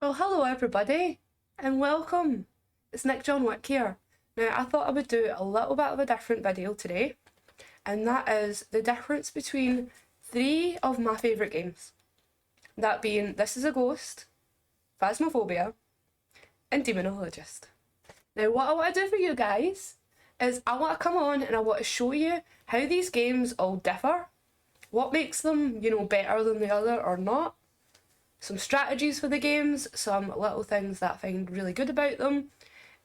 Well, hello everybody, and welcome. It's nicjonwik here. Now, I thought I would do a little bit of a different video today, and that is the difference between three of my favourite games. That being This Is a Ghost, Phasmophobia, and Demonologist. Now, what I want to do for you guys is I want to come on and I want to show you how these games all differ, what makes them, better than the other or not, some strategies for the games, some little things that I find really good about them,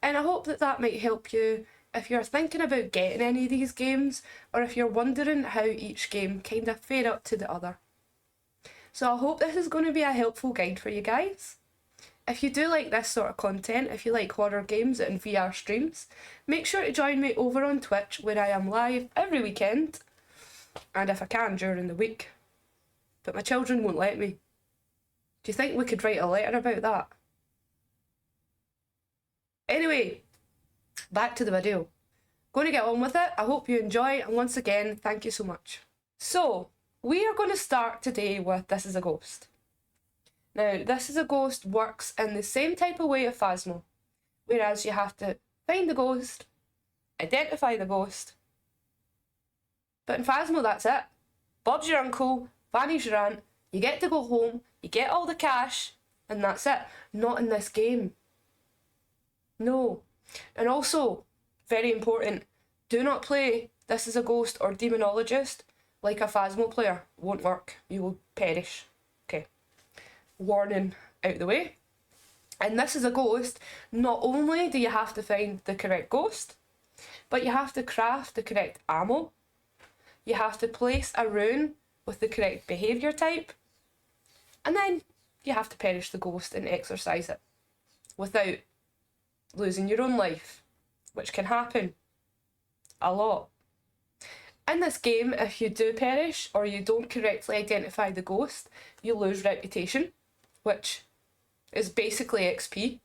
and I hope that that might help you if you're thinking about getting any of these games, or if you're wondering how each game kind of fare up to the other. So I hope this is going to be a helpful guide for you guys. If you do like this sort of content, if you like horror games and VR streams, make sure to join me over on Twitch, where I am live every weekend, and if I can during the week. But my children won't let me. Do you think we could write a letter about that? Anyway, back to the video. Going to get on with it. I hope you enjoy, and once again, thank you so much. So, we are going to start today with This Is a Ghost. Now, This Is a Ghost works in the same type of way of Phasmo, whereas you have to find the ghost, identify the ghost. But in Phasmo, that's it. Bob's your uncle, Fanny's your aunt, you get to go home, you get all the cash, and that's it. Not in this game. No. And also, very important, do not play This Is a Ghost or Demonologist like a Phasmo player. Won't work. You will perish. Okay. Warning out the way. And This Is a Ghost, not only do you have to find the correct ghost, but you have to craft the correct ammo. You have to place a rune with the correct behaviour type. And then you have to perish the ghost and exorcise it without losing your own life, which can happen a lot. In this game, if you do perish or you don't correctly identify the ghost, you lose reputation, which is basically XP.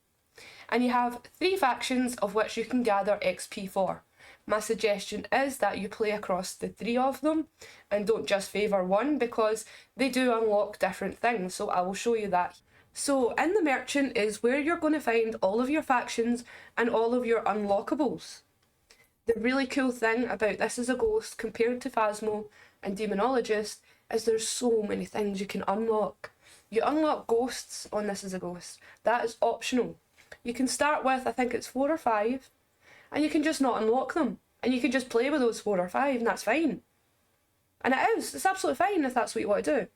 And you have 3 factions of which you can gather XP for. My suggestion is that you play across the 3 of them and don't just favour one, because they do unlock different things, so I will show you that. So in the merchant is where you're going to find all of your factions and all of your unlockables. The really cool thing about This Is a Ghost compared to Phasmo and Demonologist is there's so many things you can unlock. You unlock ghosts on This Is a Ghost. That is optional. You can start with, I think it's 4 or 5, and you can just not unlock them. And you can just play with those 4 or 5, and that's fine. And it's absolutely fine if that's what you want to do.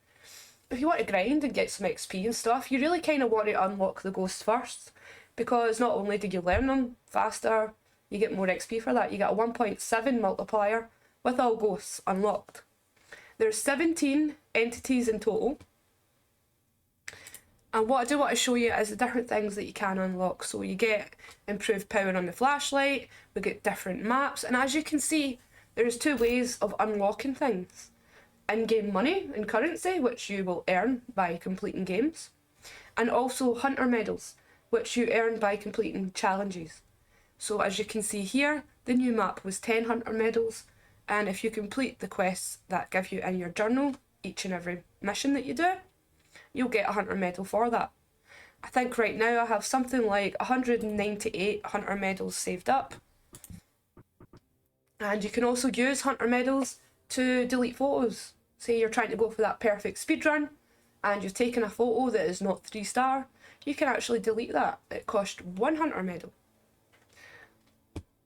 If you want to grind and get some XP and stuff, you really kind of want to unlock the ghosts first, because not only do you learn them faster, you get more XP for that. You get a 1.7 multiplier with all ghosts unlocked. There's 17 entities in total. And what I do want to show you is the different things that you can unlock. So you get improved power on the flashlight, we get different maps, and as you can see, there's 2 ways of unlocking things. In-game money and currency, which you will earn by completing games, and also hunter medals, which you earn by completing challenges. So as you can see here, the new map was 10 hunter medals, and if you complete the quests that give you in your journal, each and every mission that you do, you'll get a hunter medal for that. I think right now I have something like 198 hunter medals saved up. And you can also use hunter medals to delete photos. Say you're trying to go for that perfect speedrun and you've taken a photo that is not 3-star, you can actually delete that. It costs 1 hunter medal.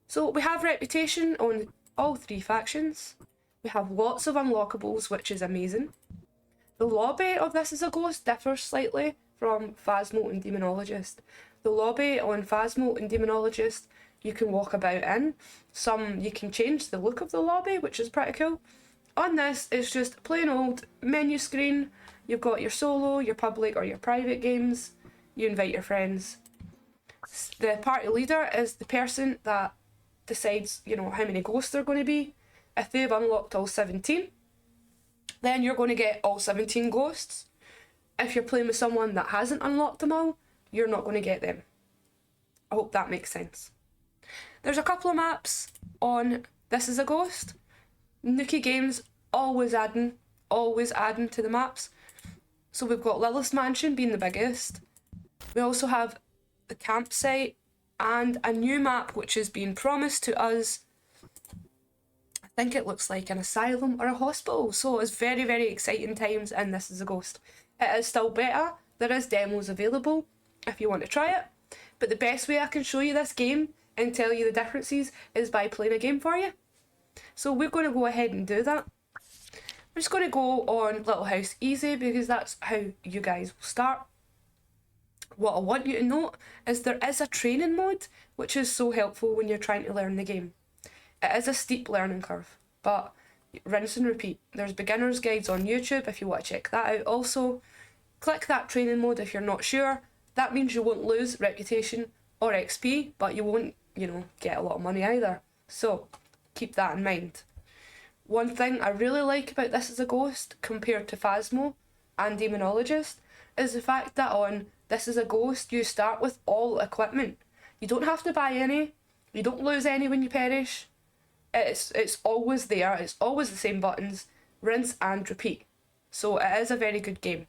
So we have reputation on all 3 factions. We have lots of unlockables, which is amazing. The lobby of This Is a Ghost differs slightly from Phasmo and Demonologist. The lobby on Phasmo and Demonologist you can walk about in. Some you can change the look of the lobby, which is pretty cool. On this, it's just plain old menu screen. You've got your solo, your public or your private games. You invite your friends. The party leader is the person that decides, how many ghosts there are going to be. If they've unlocked all 17, then you're going to get all 17 ghosts. If you're playing with someone that hasn't unlocked them all, you're not going to get them. I hope that makes sense. There's a couple of maps on This Is a Ghost. Nuki Games always adding to the maps. So we've got Lilith's Mansion being the biggest. We also have the campsite and a new map which is being promised to us. I think it looks like an asylum or a hospital, so it's very, very exciting times and This Is a Ghost. It is still beta, there is demos available if you want to try it, but the best way I can show you this game and tell you the differences is by playing a game for you. So we're going to go ahead and do that. I'm just going to go on Little House Easy because that's how you guys will start. What I want you to note is there is a training mode which is so helpful when you're trying to learn the game. It is a steep learning curve, but rinse and repeat. There's beginner's guides on YouTube if you want to check that out. Also, click that training mode if you're not sure. That means you won't lose reputation or XP, but you won't, get a lot of money either. So keep that in mind. One thing I really like about This Is a Ghost compared to Phasmo and Demonologist is the fact that on This Is a Ghost you start with all equipment. You don't have to buy any, you don't lose any when you perish. It's always there, it's always the same buttons, rinse and repeat. So it is a very good game.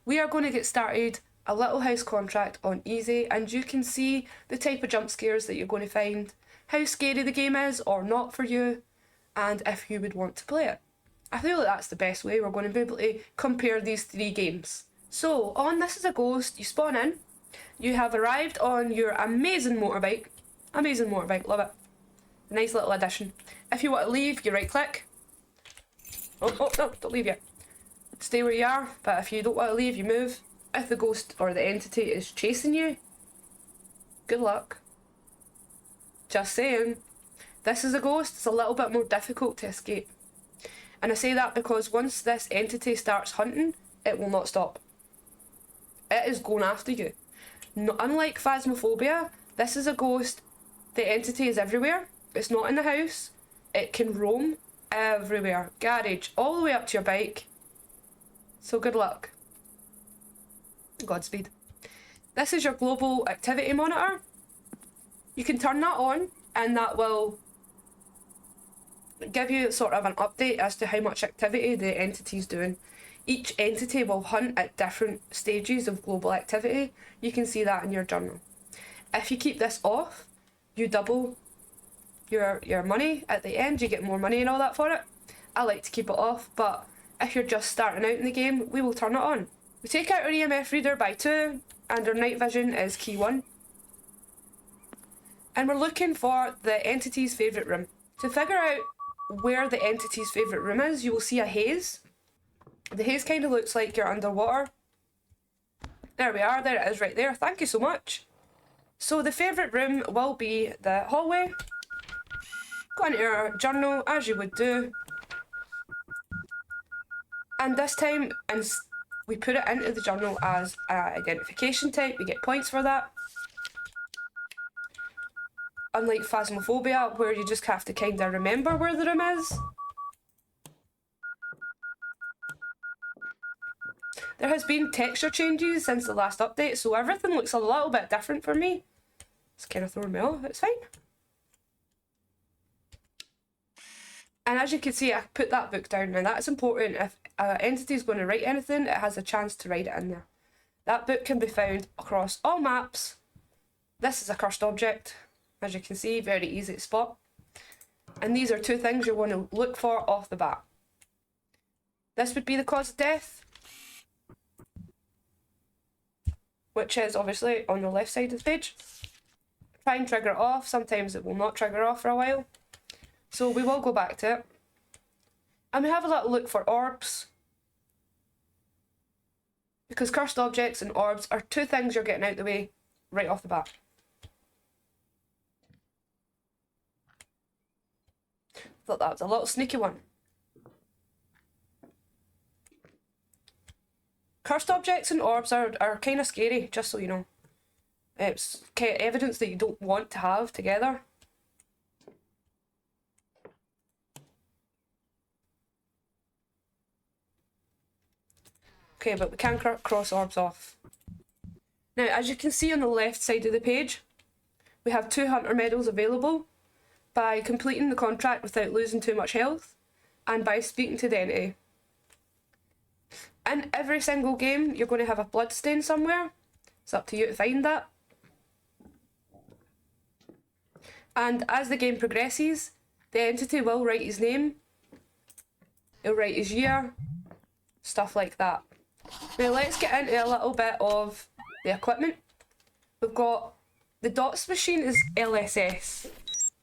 We are going to get started a Little House contract on easy, and you can see the type of jump scares that you're going to find, how scary the game is or not for you, and if you would want to play it. I feel like that's the best way we're going to be able to compare these three games. So on This Is a Ghost, you spawn in, you have arrived on your amazing motorbike, love it. Nice little addition. If you want to leave, you right click. Oh no, don't leave yet. Stay where you are, but if you don't want to leave, you move. If the ghost or the entity is chasing you, good luck. Just saying. This Is a Ghost, it's a little bit more difficult to escape. And I say that because once this entity starts hunting, it will not stop. It is going after you. No, unlike Phasmophobia, This Is a Ghost, the entity is everywhere. It's not in the house. It can roam everywhere. Garage, all the way up to your bike. So good luck. Godspeed. This is your global activity monitor. You can turn that on and that will give you sort of an update as to how much activity the entity's doing. Each entity will hunt at different stages of global activity. You can see that in your journal. If you keep this off, you double your money at the end, you get more money and all that for it. I like to keep it off, but if you're just starting out in the game, we will turn it on. We take out our EMF reader by 2, and our night vision is key 1. And we're looking for the entity's favourite room. To figure out where the entity's favourite room is, you will see a haze. The haze kind of looks like you're underwater. There we are, there it is right there. Thank you so much. So the favourite room will be the hallway. Go into your journal as you would do. And this time, we put it into the journal as an identification type. We get points for that. Unlike Phasmophobia, where you just have to kind of remember where the room is. There has been texture changes since the last update, so everything looks a little bit different for me. It's kind of throwing me off, it's fine. And as you can see, I put that book down. Now that's important. If an entity is going to write anything, it has a chance to write it in there. That book can be found across all maps. This is a cursed object. As you can see, very easy to spot. And these are 2 things you want to look for off the bat. This would be the cause of death, which is obviously on the left side of the page. Try and trigger it off. Sometimes it will not trigger off for a while. So we will go back to it. And we have a little look for orbs. Because cursed objects and orbs are 2 things you're getting out of the way right off the bat. Thought that was a little sneaky one. Cursed objects and orbs are kind of scary, just so you know. It's kind of evidence that you don't want to have together. Okay, but we can cross orbs off. Now, as you can see on the left side of the page, we have 2 hunter medals available by completing the contract without losing too much health and by speaking to the entity. In every single game, you're going to have a blood stain somewhere, It's up to you to find that. And as the game progresses, the entity will write his name, he'll write his year, stuff like that. Now let's get into a little bit of the equipment. We've got the dots machine is LSS,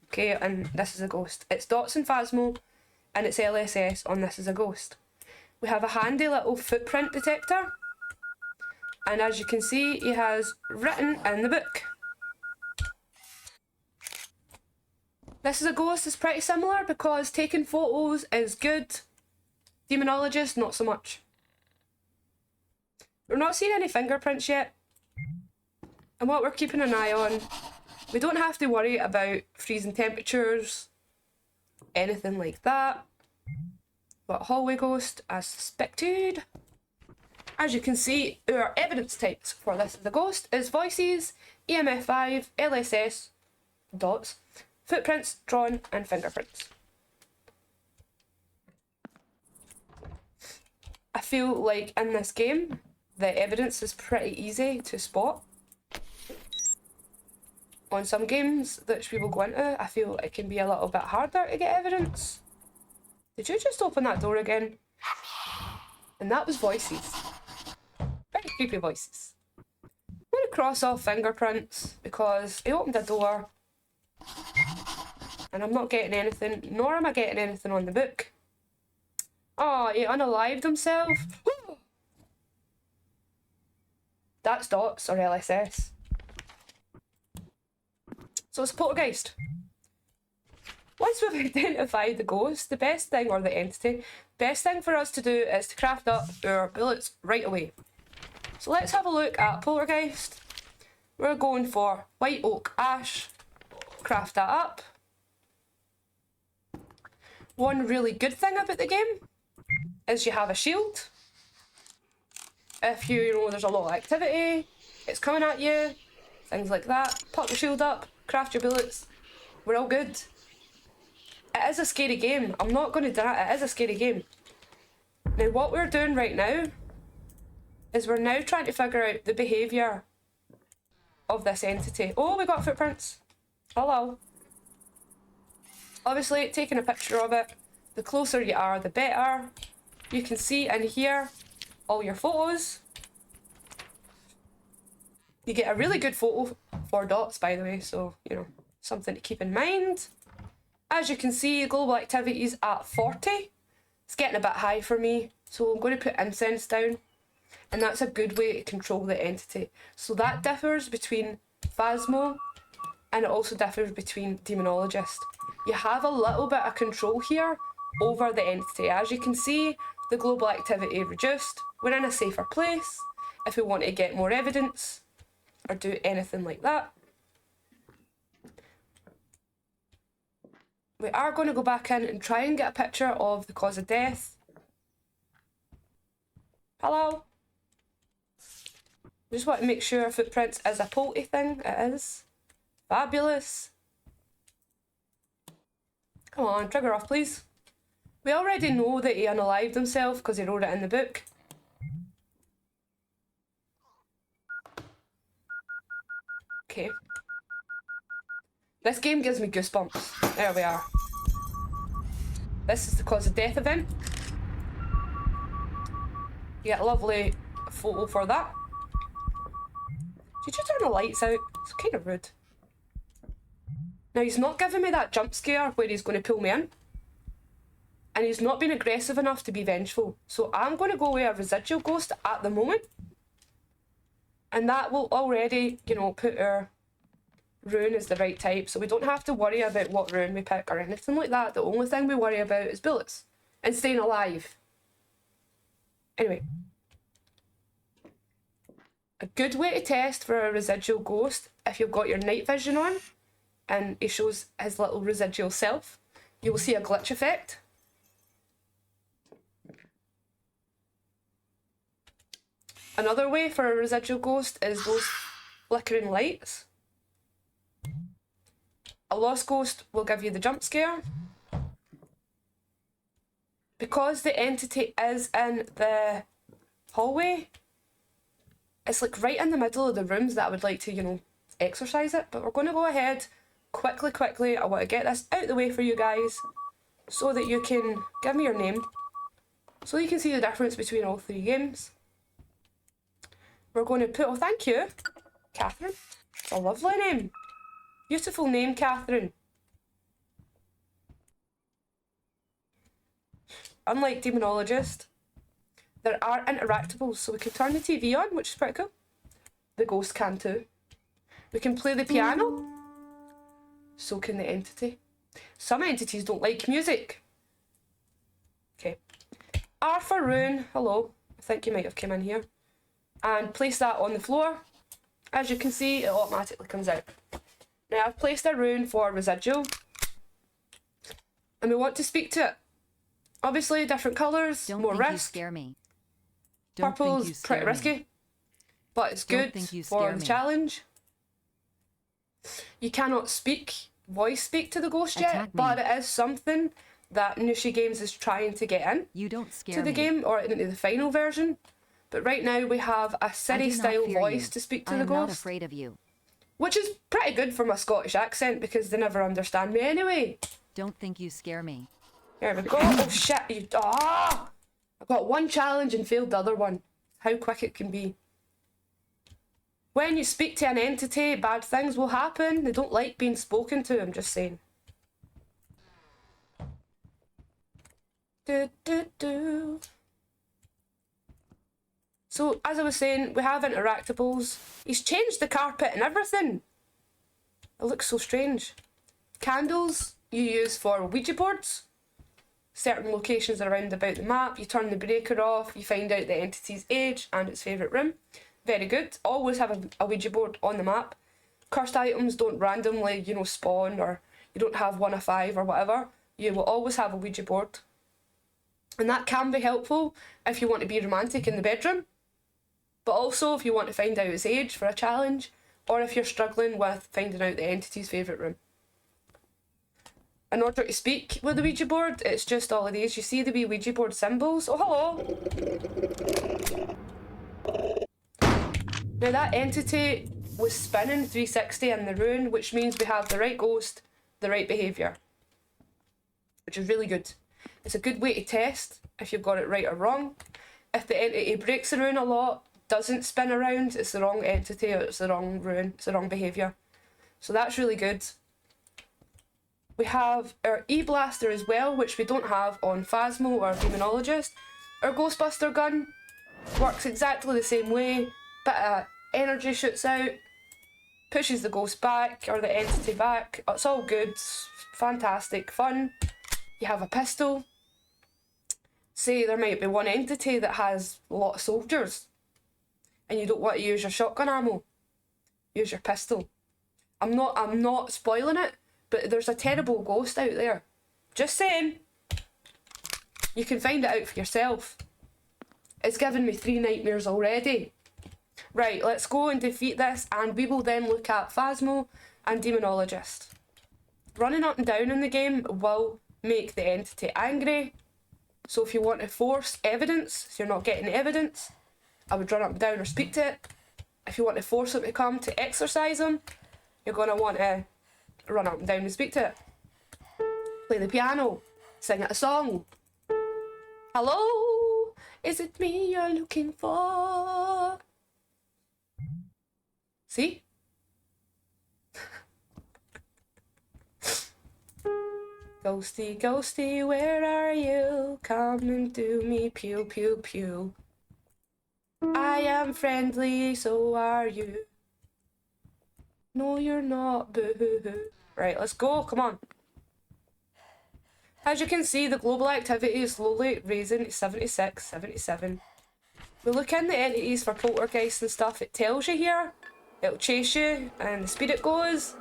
okay, and this is a ghost. It's dots in Phasmo, and it's LSS on this is a ghost. We have a handy little footprint detector, and as you can see, he has written in the book. This is a ghost is pretty similar because taking photos is good. Demonologist, not so much. We're not seeing any fingerprints yet. And what we're keeping an eye on, we don't have to worry about freezing temperatures, anything like that. But hallway ghost, as suspected. As you can see, our evidence types for this is the ghost is voices, EMF5, LSS, dots, footprints, drawn, and fingerprints. I feel like in this game, the evidence is pretty easy to spot. On some games that we will go into, I feel it can be a little bit harder to get evidence. Did you just open that door again? And that was voices. Very creepy voices. I'm going to cross off fingerprints because he opened a door and I'm not getting anything, nor am I getting anything on the book. Oh, he unalived himself. That's dots or LSS. So it's a poltergeist. Once we've identified the ghost, the best thing, or the entity, best thing for us to do is to craft up our bullets right away. So let's have a look at poltergeist. We're going for white oak ash. Craft that up. One really good thing about the game is you have a shield. If you know there's a lot of activity, it's coming at you, things like that, pop your shield up, craft your bullets, we're all good. It is a scary game, I'm not going to deny it is a scary game. Now what we're doing right now is we're now trying to figure out the behaviour of this entity. Oh, we got footprints. Hello. Obviously, taking a picture of it, the closer you are, the better. You can see and hear all your photos. You get a really good photo for dots, by the way, so, you know, something to keep in mind. As you can see, global activity is at 40. It's getting a bit high for me, so I'm going to put incense down. And that's a good way to control the entity. So that differs between Phasmo and it also differs between Demonologist. You have a little bit of control here over the entity. As you can see, the global activity reduced. We're in a safer place if we want to get more evidence or do anything like that. We are going to go back in and try and get a picture of the cause of death. Hello? Just want to make sure footprints is a polty thing. It is. Fabulous. Come on, trigger off, please. We already know that he unalived himself because he wrote it in the book. Okay. This game gives me goosebumps. There we are. This is the cause of death event. You get a lovely photo for that. Did you turn the lights out? It's kind of rude. Now he's not giving me that jump scare where he's going to pull me in. And he's not been aggressive enough to be vengeful. So I'm going to go with a residual ghost at the moment. And that will already, you know, put our rune as the right type. So we don't have to worry about what rune we pick or anything like that. The only thing we worry about is bullets. And staying alive. Anyway. A good way to test for a residual ghost, if you've got your night vision on, and he shows his little residual self, you will see a glitch effect. Another way for a residual ghost is those flickering lights. A lost ghost will give you the jump scare. Because the entity is in the hallway, It's like right in the middle of the rooms that I would like to, you know, exercise it. But we're going to go ahead quickly. I want to get this out the way for you guys so that you can give me your name, so you can see the difference between all three games. We're going to put, oh, thank you, Catherine. It's a lovely name. Beautiful name, Catherine. Unlike Demonologist, there are interactables, so we can turn the TV on, which is pretty cool. The ghost can too. We can play the piano. So can the entity. Some entities don't like music. Okay. R for Rune. Hello. I think you might have come in here. And place that on the floor. As you can see, it automatically comes out. Now I've placed a rune for residual. And we want to speak to it. Obviously, different colours, more risk. You scare me. Purple's pretty risky, but it's good for the challenge. You cannot voice speak to the ghost yet, but it is something that Nushi Games is trying to get in to the game, or into the final version. But right now we have a city-style voice to speak to the ghost. I'm not afraid of you. Which is pretty good for my Scottish accent, because they never understand me anyway. Don't think you scare me. Here we go. Oh shit, I got one challenge and failed the other one. How quick it can be. When you speak to an entity, bad things will happen. They don't like being spoken to, I'm just saying. So, as I was saying, we have interactables. He's changed the carpet and everything. It looks so strange. Candles you use for Ouija boards. Certain locations around about the map. You turn the breaker off, you find out the entity's age and its favourite room. Very good. Always have a Ouija board on the map. Cursed items don't randomly, you know, spawn, or you don't have 1 of 5 or whatever. You will always have a Ouija board. And that can be helpful if you want to be romantic in the bedroom. But also if you want to find out its age for a challenge, or if you're struggling with finding out the entity's favourite room. In order to speak with the Ouija board, it's just all of these. You see the wee Ouija board symbols. Oh, hello! Now that entity was spinning 360 in the rune, which means we have the right ghost, the right behaviour. Which is really good. It's a good way to test if you've got it right or wrong. If the entity breaks the rune a lot, doesn't spin around, it's the wrong entity, or it's the wrong rune, it's the wrong behaviour. So that's really good. We have our E-Blaster as well, which we don't have on Phasmo or Demonologist. Our Ghostbuster gun works exactly the same way. Bit of energy shoots out, pushes the ghost back, or the entity back. It's all good, fantastic, fun. You have a pistol. Say there might be one entity that has a lot of soldiers, and you don't want to use your shotgun ammo. Use your pistol. I'm not spoiling it, but there's a terrible ghost out there. Just saying. You can find it out for yourself. It's given me 3 nightmares already. Right, let's go and defeat this, and we will then look at Phasmo and Demonologist. Running up and down in the game will make the entity angry. So if you want to force evidence, so you're not getting evidence, I would run up and down or speak to it. If you want to force them to come to exorcise them, you're going to want to run up and down and speak to it. Play the piano. Sing it a song. Hello? Is it me you're looking for? See? Ghosty, ghosty, where are you? Come and do me pew, pew, pew. I am friendly, so are you. No, you're not, boo-hoo-hoo. Right, let's go, come on. As you can see, the global activity is slowly raising to 76, 77. We look in the entities for poltergeist and stuff, it tells you here. It'll chase you, and the speed it goes.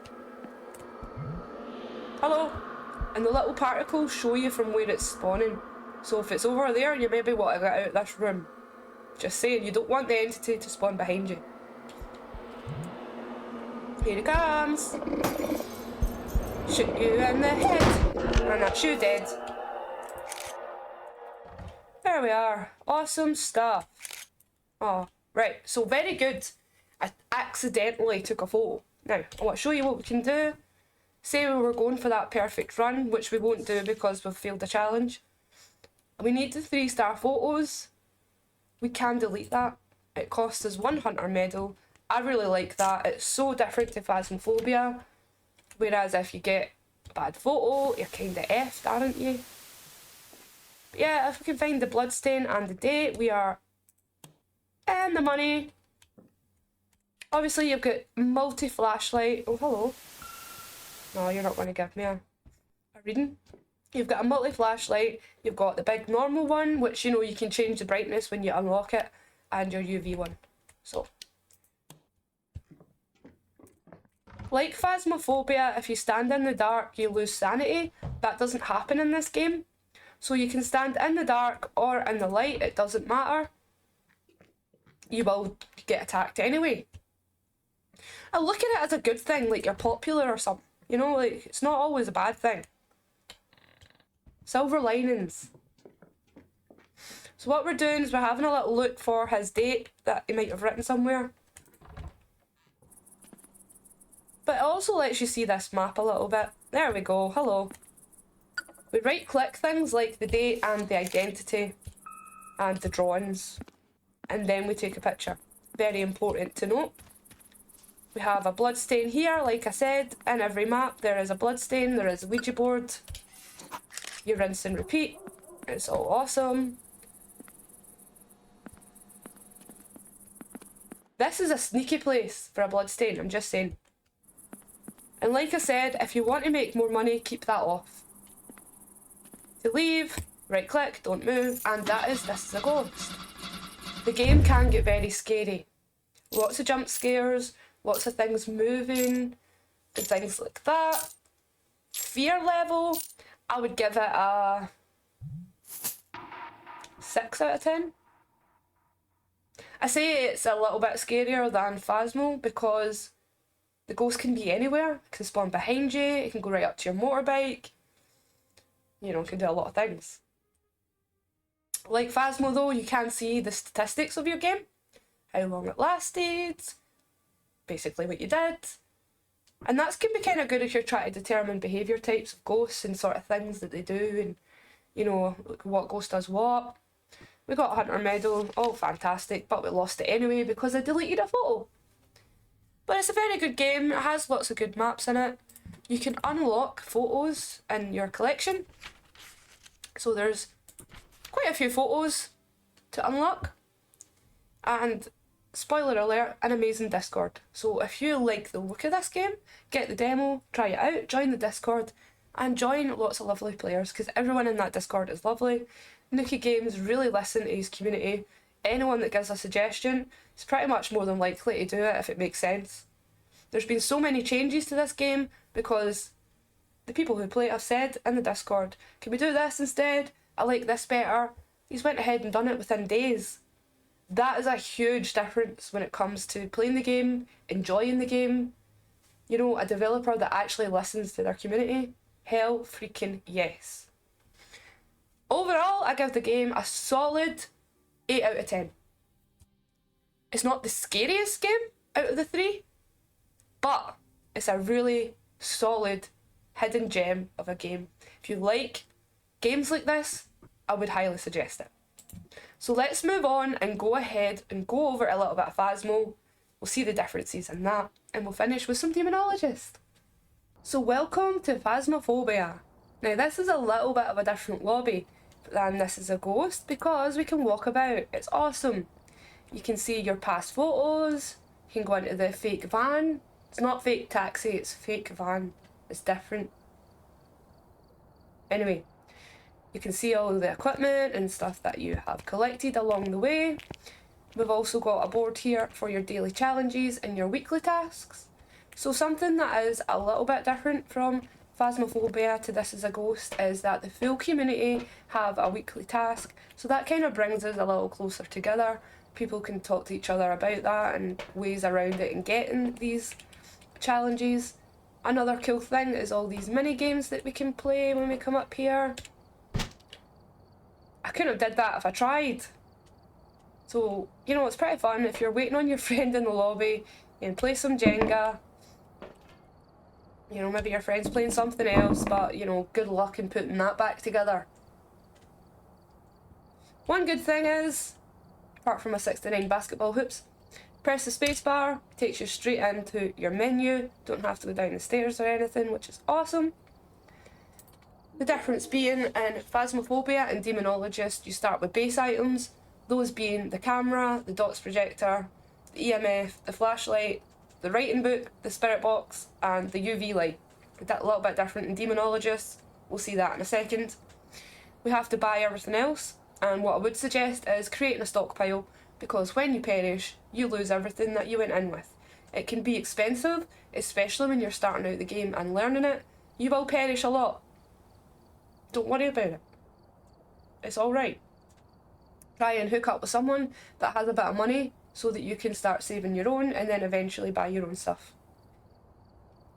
Hello. And the little particles show you from where it's spawning. So if it's over there, you maybe want to get out of this room. Just saying, you don't want the entity to spawn behind you. Here it comes. Shoot you in the head. And that's you dead. There we are. Awesome stuff. Oh, Right, so very good. I accidentally took a photo. Now, I want to show you what we can do. Say we were going for that perfect run, which we won't do because we've failed the challenge. We need the 3-star photos. We can delete that. It costs us 1 hunter medal. I really like that. It's so different to Phasmophobia. Whereas if you get a bad photo, you're kind of effed, aren't you? But yeah, if we can find the bloodstain and the date, we are in the money. Obviously, you've got multi-flashlight. Oh, hello. No, you're not going to give me a reading. You've got a multi-flashlight. You've got the big normal one, which, you know, you can change the brightness when you unlock it, and your UV one. So, like Phasmophobia, if you stand in the dark, you lose sanity. That doesn't happen in this game. So you can stand in the dark or in the light, it doesn't matter. You will get attacked anyway. I look at it as a good thing, like you're popular or something. You know, like, it's not always a bad thing. Silver linings. So what we're doing is we're having a little look for his date that he might have written somewhere. But it also lets you see this map a little bit. There we go, hello. We right click things like the date and the identity and the drawings, and then we take a picture. Very important to note. We have a bloodstain here, like I said, in every map there is a bloodstain, there is a Ouija board. You rinse and repeat. It's all awesome. This is a sneaky place for a bloodstain, I'm just saying. And like I said, if you want to make more money, keep that off. To leave, right click, don't move, and this is a ghost. The game can get very scary. Lots of jump scares, lots of things moving, and things like that. Fear level, I would give it a 6 out of 10. I say it's a little bit scarier than Phasmo because the ghost can be anywhere. It can spawn behind you, it can go right up to your motorbike. You know, it can do a lot of things. Like Phasmo though, you can see the statistics of your game. How long it lasted, basically what you did. And that can be kind of good if you're trying to determine behaviour types of ghosts and sort of things that they do and, you know, what ghost does what. We got a hunter medal, all fantastic, but we lost it anyway because I deleted a photo. But it's a very good game, it has lots of good maps in it. You can unlock photos in your collection. So there's quite a few photos to unlock. And spoiler alert, an amazing Discord. So if you like the look of this game, get the demo, try it out, join the Discord, and join lots of lovely players because everyone in that Discord is lovely. Nookie Games really listen to his community. Anyone that gives a suggestion is pretty much more than likely to do it if it makes sense. There's been so many changes to this game because the people who play it have said in the Discord, can we do this instead? I like this better. He's went ahead and done it within days. That is a huge difference when it comes to playing the game, enjoying the game. You know, a developer that actually listens to their community. Hell freaking yes. Overall, I give the game a solid 8 out of 10. It's not the scariest game out of the 3, but it's a really solid hidden gem of a game. If you like games like this, I would highly suggest it. So let's move on and go ahead and go over a little bit of Phasmo. We'll see the differences in that, and we'll finish with some Demonologist. So welcome to Phasmophobia. Now this is a little bit of a different lobby than This Is a Ghost because we can walk about. It's awesome. You can see your past photos, you can go into the fake van. It's not fake taxi, it's fake van. It's different. Anyway, you can see all the equipment and stuff that you have collected along the way. We've also got a board here for your daily challenges and your weekly tasks. So something that is a little bit different from Phasmophobia to This Is a Ghost is that the full community have a weekly task. So that kind of brings us a little closer together. People can talk to each other about that and ways around it and getting these challenges. Another cool thing is all these mini games that we can play when we come up here. I couldn't have did that if I tried. So, you know, it's pretty fun if you're waiting on your friend in the lobby and play some Jenga. You know, maybe your friend's playing something else, but, you know, good luck in putting that back together. One good thing is, apart from a 69 basketball hoops, press the spacebar, takes you straight into your menu, don't have to go down the stairs or anything, which is awesome. The difference being in Phasmophobia and Demonologist, you start with base items, those being the camera, the dots projector, the EMF, the flashlight, the writing book, the spirit box, and the UV light. A little bit different in Demonologist, we'll see that in a second. We have to buy everything else, and what I would suggest is creating a stockpile, because when you perish, you lose everything that you went in with. It can be expensive, especially when you're starting out the game and learning it. You will perish a lot. Don't worry about it. It's alright. Try and hook up with someone that has a bit of money so that you can start saving your own and then eventually buy your own stuff.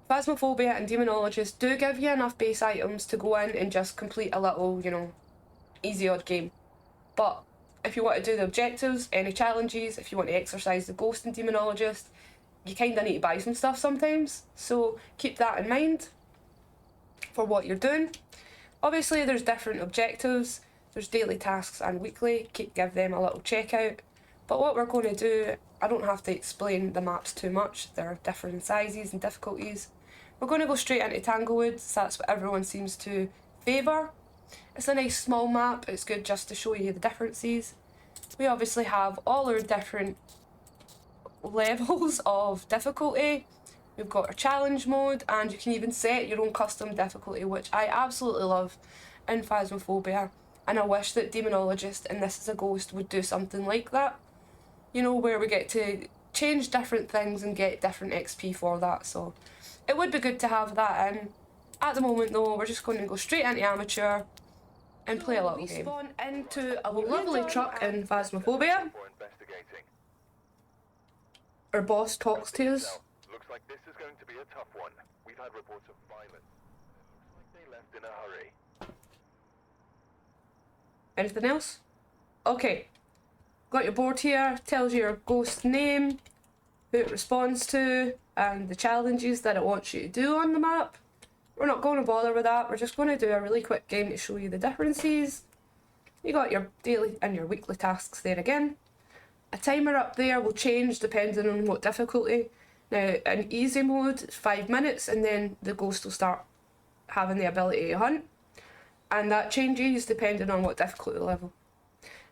Phasmophobia and Demonologist do give you enough base items to go in and just complete a little, you know, easy odd game. But if you want to do the objectives, any challenges, if you want to exercise the ghost in Demonologist, you kind of need to buy some stuff sometimes. So keep that in mind for what you're doing. Obviously there's different objectives, there's daily tasks and weekly, give them a little check out. But what we're going to do, I don't have to explain the maps too much, they're different sizes and difficulties. We're going to go straight into Tanglewood, so that's what everyone seems to favour. It's a nice small map, it's good just to show you the differences. We obviously have all our different levels of difficulty. We've got our challenge mode, and you can even set your own custom difficulty, which I absolutely love in Phasmophobia, and I wish that Demonologist and This Is a Ghost would do something like that. You know, where we get to change different things and get different XP for that, so it would be good to have that in. At the moment though, we're just going to go straight into Amateur and play a little game. We spawn into a lovely truck in Phasmophobia. Our boss talks to us. Looks like this is going to be a tough one. We've had reports of violence. Looks like they left in a hurry. Anything else? Okay. Got your board here, tells you your ghost name, who it responds to, and the challenges that it wants you to do on the map. We're not going to bother with that, we're just going to do a really quick game to show you the differences. You got your daily and your weekly tasks there again. A timer up there will change depending on what difficulty. Now in easy mode it's 5 minutes, and then the ghost will start having the ability to hunt, and that changes depending on what difficulty level.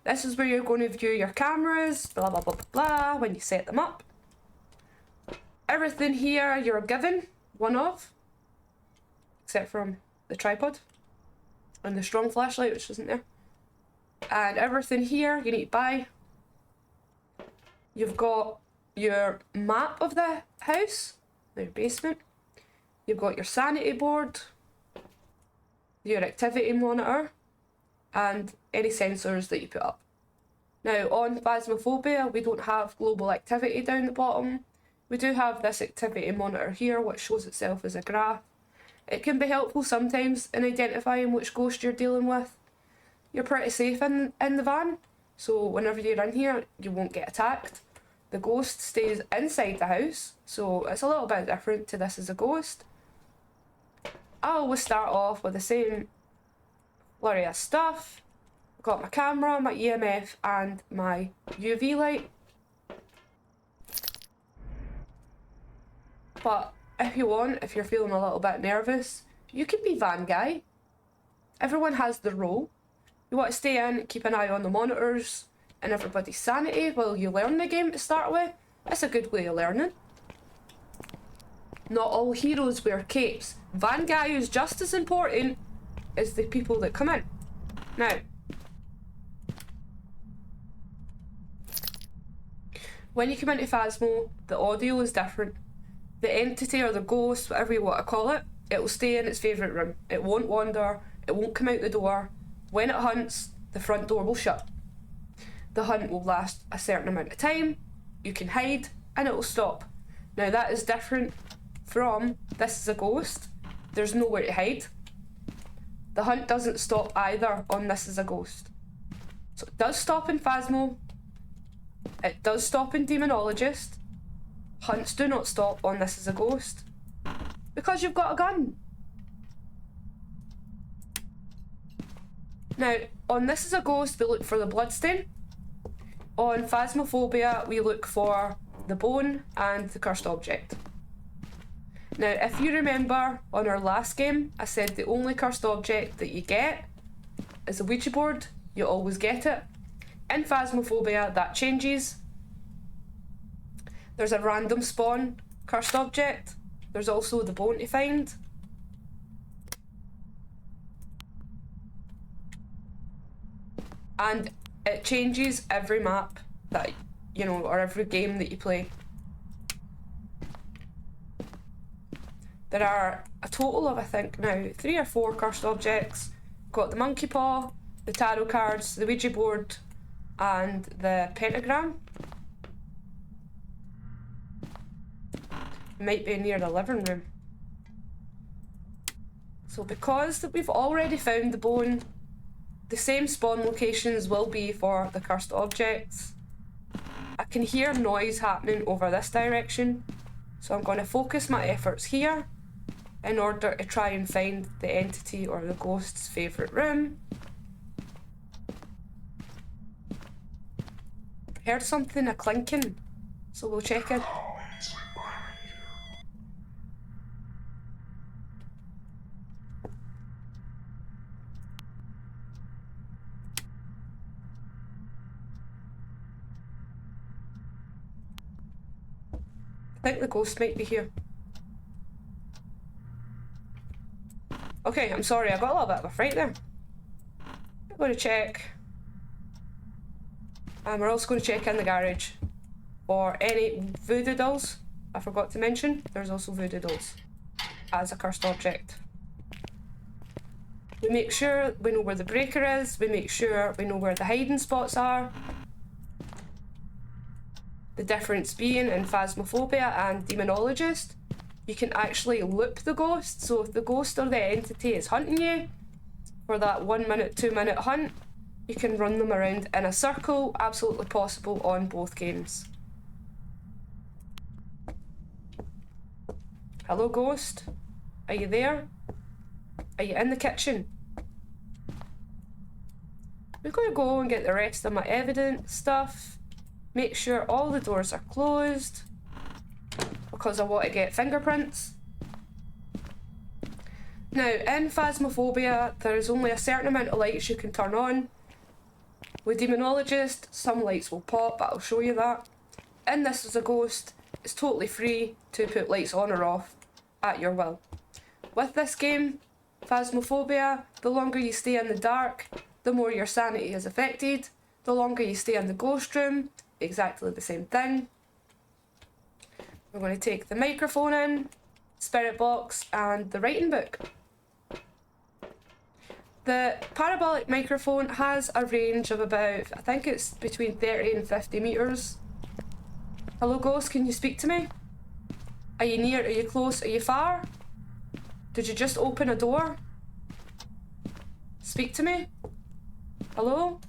This is where you're going to view your cameras, blah blah blah blah blah, when you set them up. Everything here you're given one of, except from the tripod and the strong flashlight, which isn't there. And everything here you need to buy. You've got your map of the house, your basement. You've got your sanity board, your activity monitor, and any sensors that you put up. Now on Phasmophobia we don't have global activity down the bottom. We do have this activity monitor here, which shows itself as a graph. It can be helpful sometimes in identifying which ghost you're dealing with. You're pretty safe in the van, so whenever you're in here you won't get attacked. The ghost stays inside the house, so it's a little bit different to This Is a Ghost. I always start off with the same flurry of stuff. I've got my camera, my EMF and my UV light. But if you want, if you're feeling a little bit nervous, you can be van guy. Everyone has their role. You want to stay in, keep an eye on the monitors and everybody's sanity while you learn the game to start with. It's a good way of learning. Not all heroes wear capes. Van guy is just as important as the people that come in. Now, when you come into Phasmo, the audio is different. The entity or the ghost, whatever you want to call it, it will stay in its favourite room. It won't wander, it won't come out the door. When it hunts, the front door will shut. The hunt will last a certain amount of time, you can hide, and it will stop. Now that is different from This Is a Ghost. There's nowhere to hide. The hunt doesn't stop either on This Is a Ghost. So it does stop in Phasmo, It does stop in Demonologist. Hunts do not stop on This Is a Ghost. Because you've got a gun. Now, on This Is a Ghost, we look for the bloodstain. On Phasmophobia, we look for the bone and the cursed object. Now, if you remember, on our last game, I said the only cursed object that you get is a Ouija board. You always get it. In Phasmophobia, that changes. There's a random spawn cursed object. There's also the bone to find. And it changes every map that, you know, or every game that you play. There are a total of, I think now, 3 or 4 cursed objects. Got the monkey paw, the tarot cards, the Ouija board, and the pentagram. Might be near the living room. So because that we've already found the bone, the same spawn locations will be for the cursed objects. I can hear noise happening over this direction, so I'm going to focus my efforts here in order to try and find the entity or the ghost's favourite room. Heard something, a clinking, so we'll check in. I think the ghost might be here. Okay, I'm sorry, I got a little bit of a fright there. I'm going to check. And we're also going to check in the garage for any voodoo dolls. I forgot to mention, there's also voodoo dolls as a cursed object. We make sure we know where the breaker is, we make sure we know where the hiding spots are. The difference being in Phasmophobia and Demonologist, you can actually loop the ghost. So if the ghost or the entity is hunting you for that 1 minute, 2 minute hunt, you can run them around in a circle, absolutely possible on both games. Hello ghost, are you there? Are you in the kitchen? We're going to go and get the rest of my evidence stuff. Make sure all the doors are closed because I want to get fingerprints. Now, in Phasmophobia, there is only a certain amount of lights you can turn on. With Demonologist, some lights will pop, but I'll show you that. In This Is a Ghost, it's totally free to put lights on or off at your will. With this game, Phasmophobia, the longer you stay in the dark, the more your sanity is affected. The longer you stay in the ghost room, exactly the same thing. We're going to take the microphone in, spirit box, and the writing book. The parabolic microphone has a range of about, I think it's between 30 and 50 metres. Hello ghost, can you speak to me? Are you near, are you close, are you far? Did you just open a door? Speak to me? Hello?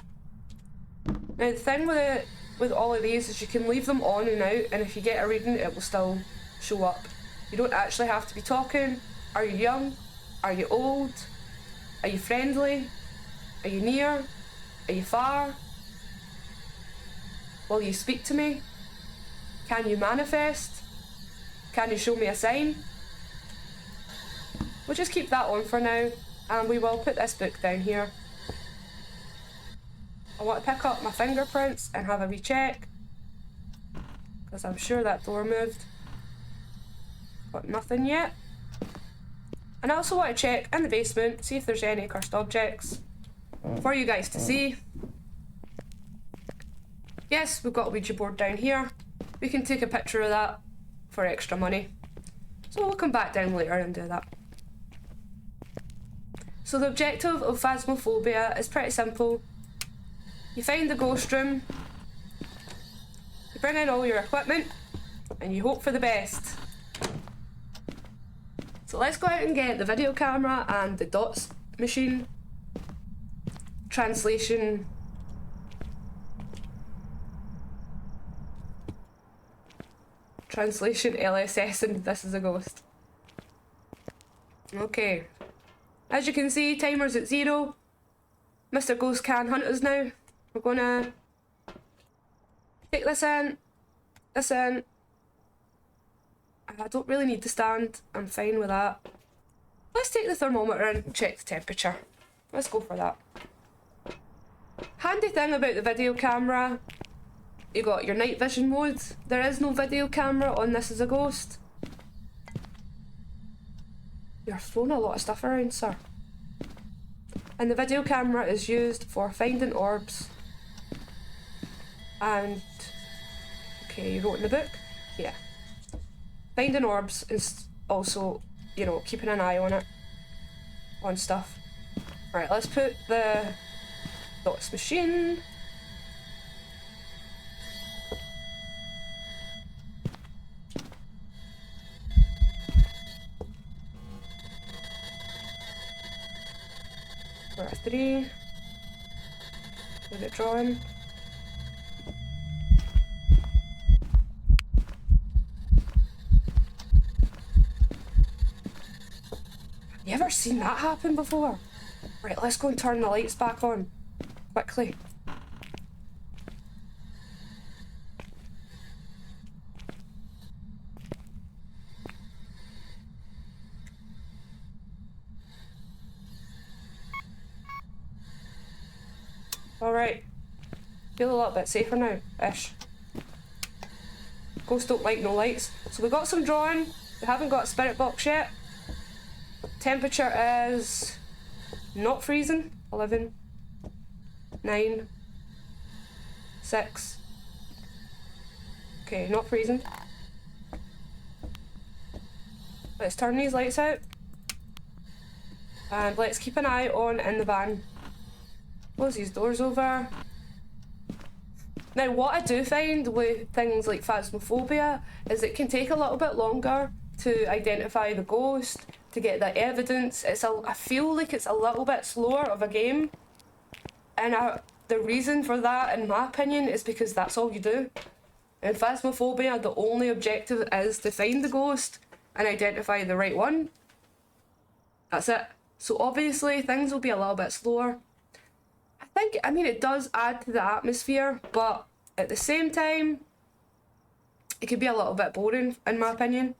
Now the thing with all of these is you can leave them on and out, and if you get a reading it will still show up. You don't actually have to be talking. Are you young? Are you old? Are you friendly? Are you near? Are you far? Will you speak to me? Can you manifest? Can you show me a sign? We'll just keep that on for now, and we will put this book down here. I want to pick up my fingerprints and have a wee check, because I'm sure that door moved. Got nothing yet. And I also want to check in the basement, see if there's any cursed objects for you guys to see. Yes, we've got a Ouija board down here. We can take a picture of that for extra money. So we'll come back down later and do that. So the objective of Phasmophobia is pretty simple. You find the ghost room, you bring in all your equipment, and you hope for the best. So let's go out and get the video camera and the dots machine. Translation. Translation LSS and This Is a Ghost. Okay. As you can see, timer's at 0. Mr. Ghost can hunt us now. We're gonna take this in. I don't really need to stand. I'm fine with that. Let's take the thermometer and check the temperature. Let's go for that. Handy thing about the video camera, you got your night vision mode. There is no video camera on This Is a Ghost. You're throwing a lot of stuff around, sir. And the video camera is used for finding orbs. And... okay, you wrote in the book? Yeah. Finding orbs is also, you know, keeping an eye on it. On stuff. Right, let's put the dots machine. We're at 3. With it drawn. You ever seen that happen before? Right, let's go and turn the lights back on. Quickly. Alright. Feel a little bit safer now, ish. Ghosts don't like no lights. So we got some drawing. We haven't got a spirit box yet. Temperature is not freezing. 11, 9, 6. Okay, not freezing. Let's turn these lights out. And let's keep an eye on in the van. Close these doors over. Now what I do find with things like Phasmophobia is it can take a little bit longer to identify the ghost, to get the evidence. I feel like it's a little bit slower of a game. And the reason for that, in my opinion, is because that's all you do. In Phasmophobia, the only objective is to find the ghost and identify the right one. That's it. So obviously things will be a little bit slower. I mean, it does add to the atmosphere, but at the same time, it could be a little bit boring, in my opinion.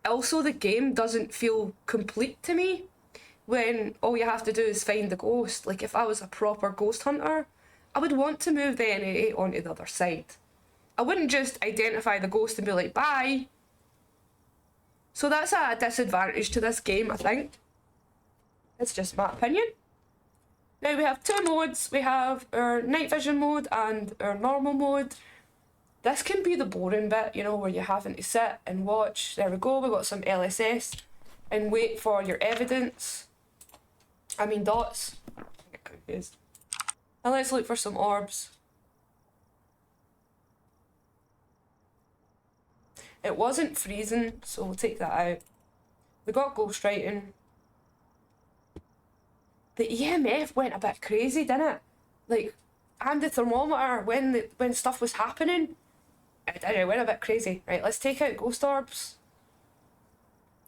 Also, the game doesn't feel complete to me when all you have to do is find the ghost. Like, if I was a proper ghost hunter, I would want to move the entity onto the other side. I wouldn't just identify the ghost and be like, bye. So that's a disadvantage to this game, I think. It's just my opinion. Now we have 2 modes. We have our night vision mode and our normal mode. This can be the boring bit, you know, where you're having to sit and watch. There we go, we got some LSS. And wait for your evidence. I mean dots. I get confused. And let's look for some orbs. It wasn't freezing, so we'll take that out. We got ghostwriting. The EMF went a bit crazy, didn't it? Like, and the thermometer, when stuff was happening, it went a bit crazy. Right, let's take out ghost orbs.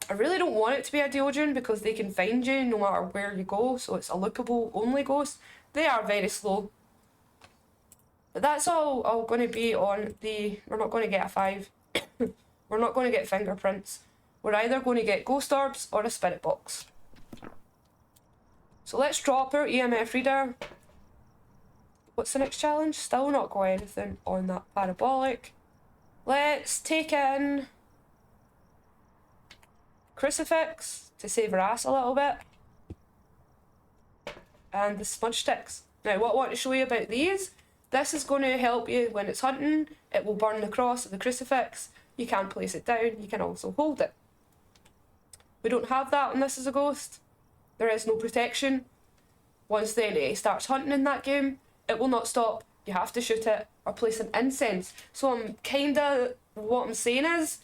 I really don't want it to be a deodorant because they can find you no matter where you go, so it's a lookable only ghost. They are very slow. But that's all going to be on the... We're not going to get a 5. We're not going to get fingerprints. We're either going to get ghost orbs or a spirit box. So let's drop our EMF reader. What's the next challenge? Still not got anything on that parabolic. Let's take in crucifix to save our ass a little bit. And the smudge sticks. Now what I want to show you about these, this is going to help you when it's hunting. It will burn the cross of the crucifix. You can place it down, you can also hold it. We don't have that on This Is a Ghost. There is no protection. Once the entity starts hunting in that game, it will not stop. You have to shoot it or place an incense. So what I'm saying is,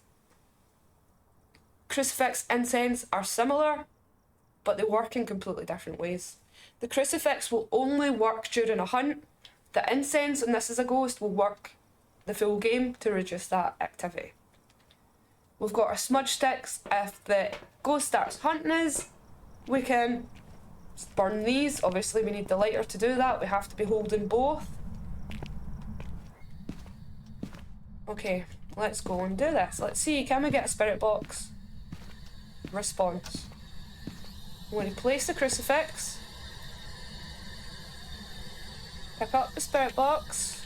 crucifix, incense are similar, but they work in completely different ways. The crucifix will only work during a hunt. The incense, and This Is a Ghost, will work the full game to reduce that activity. We've got our smudge sticks. If the ghost starts hunting us, we can burn these. Obviously we need the lighter to do that. We have to be holding both. Okay, let's go and do this. Let's see, can we get a spirit box? Response. I'm going to place the crucifix. Pick up the spirit box.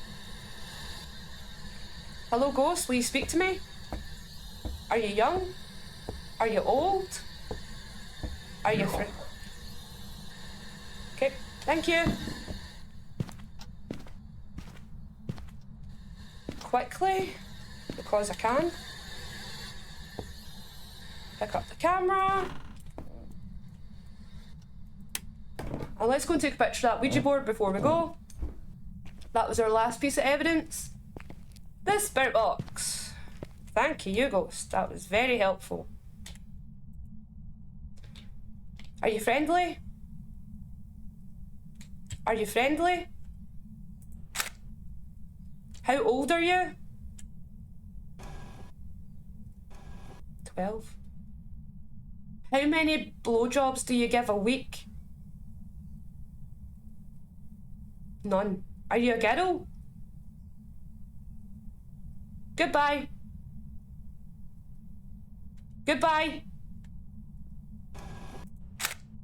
Hello ghost, will you speak to me? Are you young? Are you old? Are you free? Okay, thank you. Quickly, because I can. Pick up the camera. And let's go and take a picture of that Ouija board before we go. That was our last piece of evidence. The spirit box. Thank you, ghost. That was very helpful. Are you friendly? Are you friendly? How old are you? 12. How many blowjobs do you give a week? None. Are you a girl? Goodbye. Goodbye.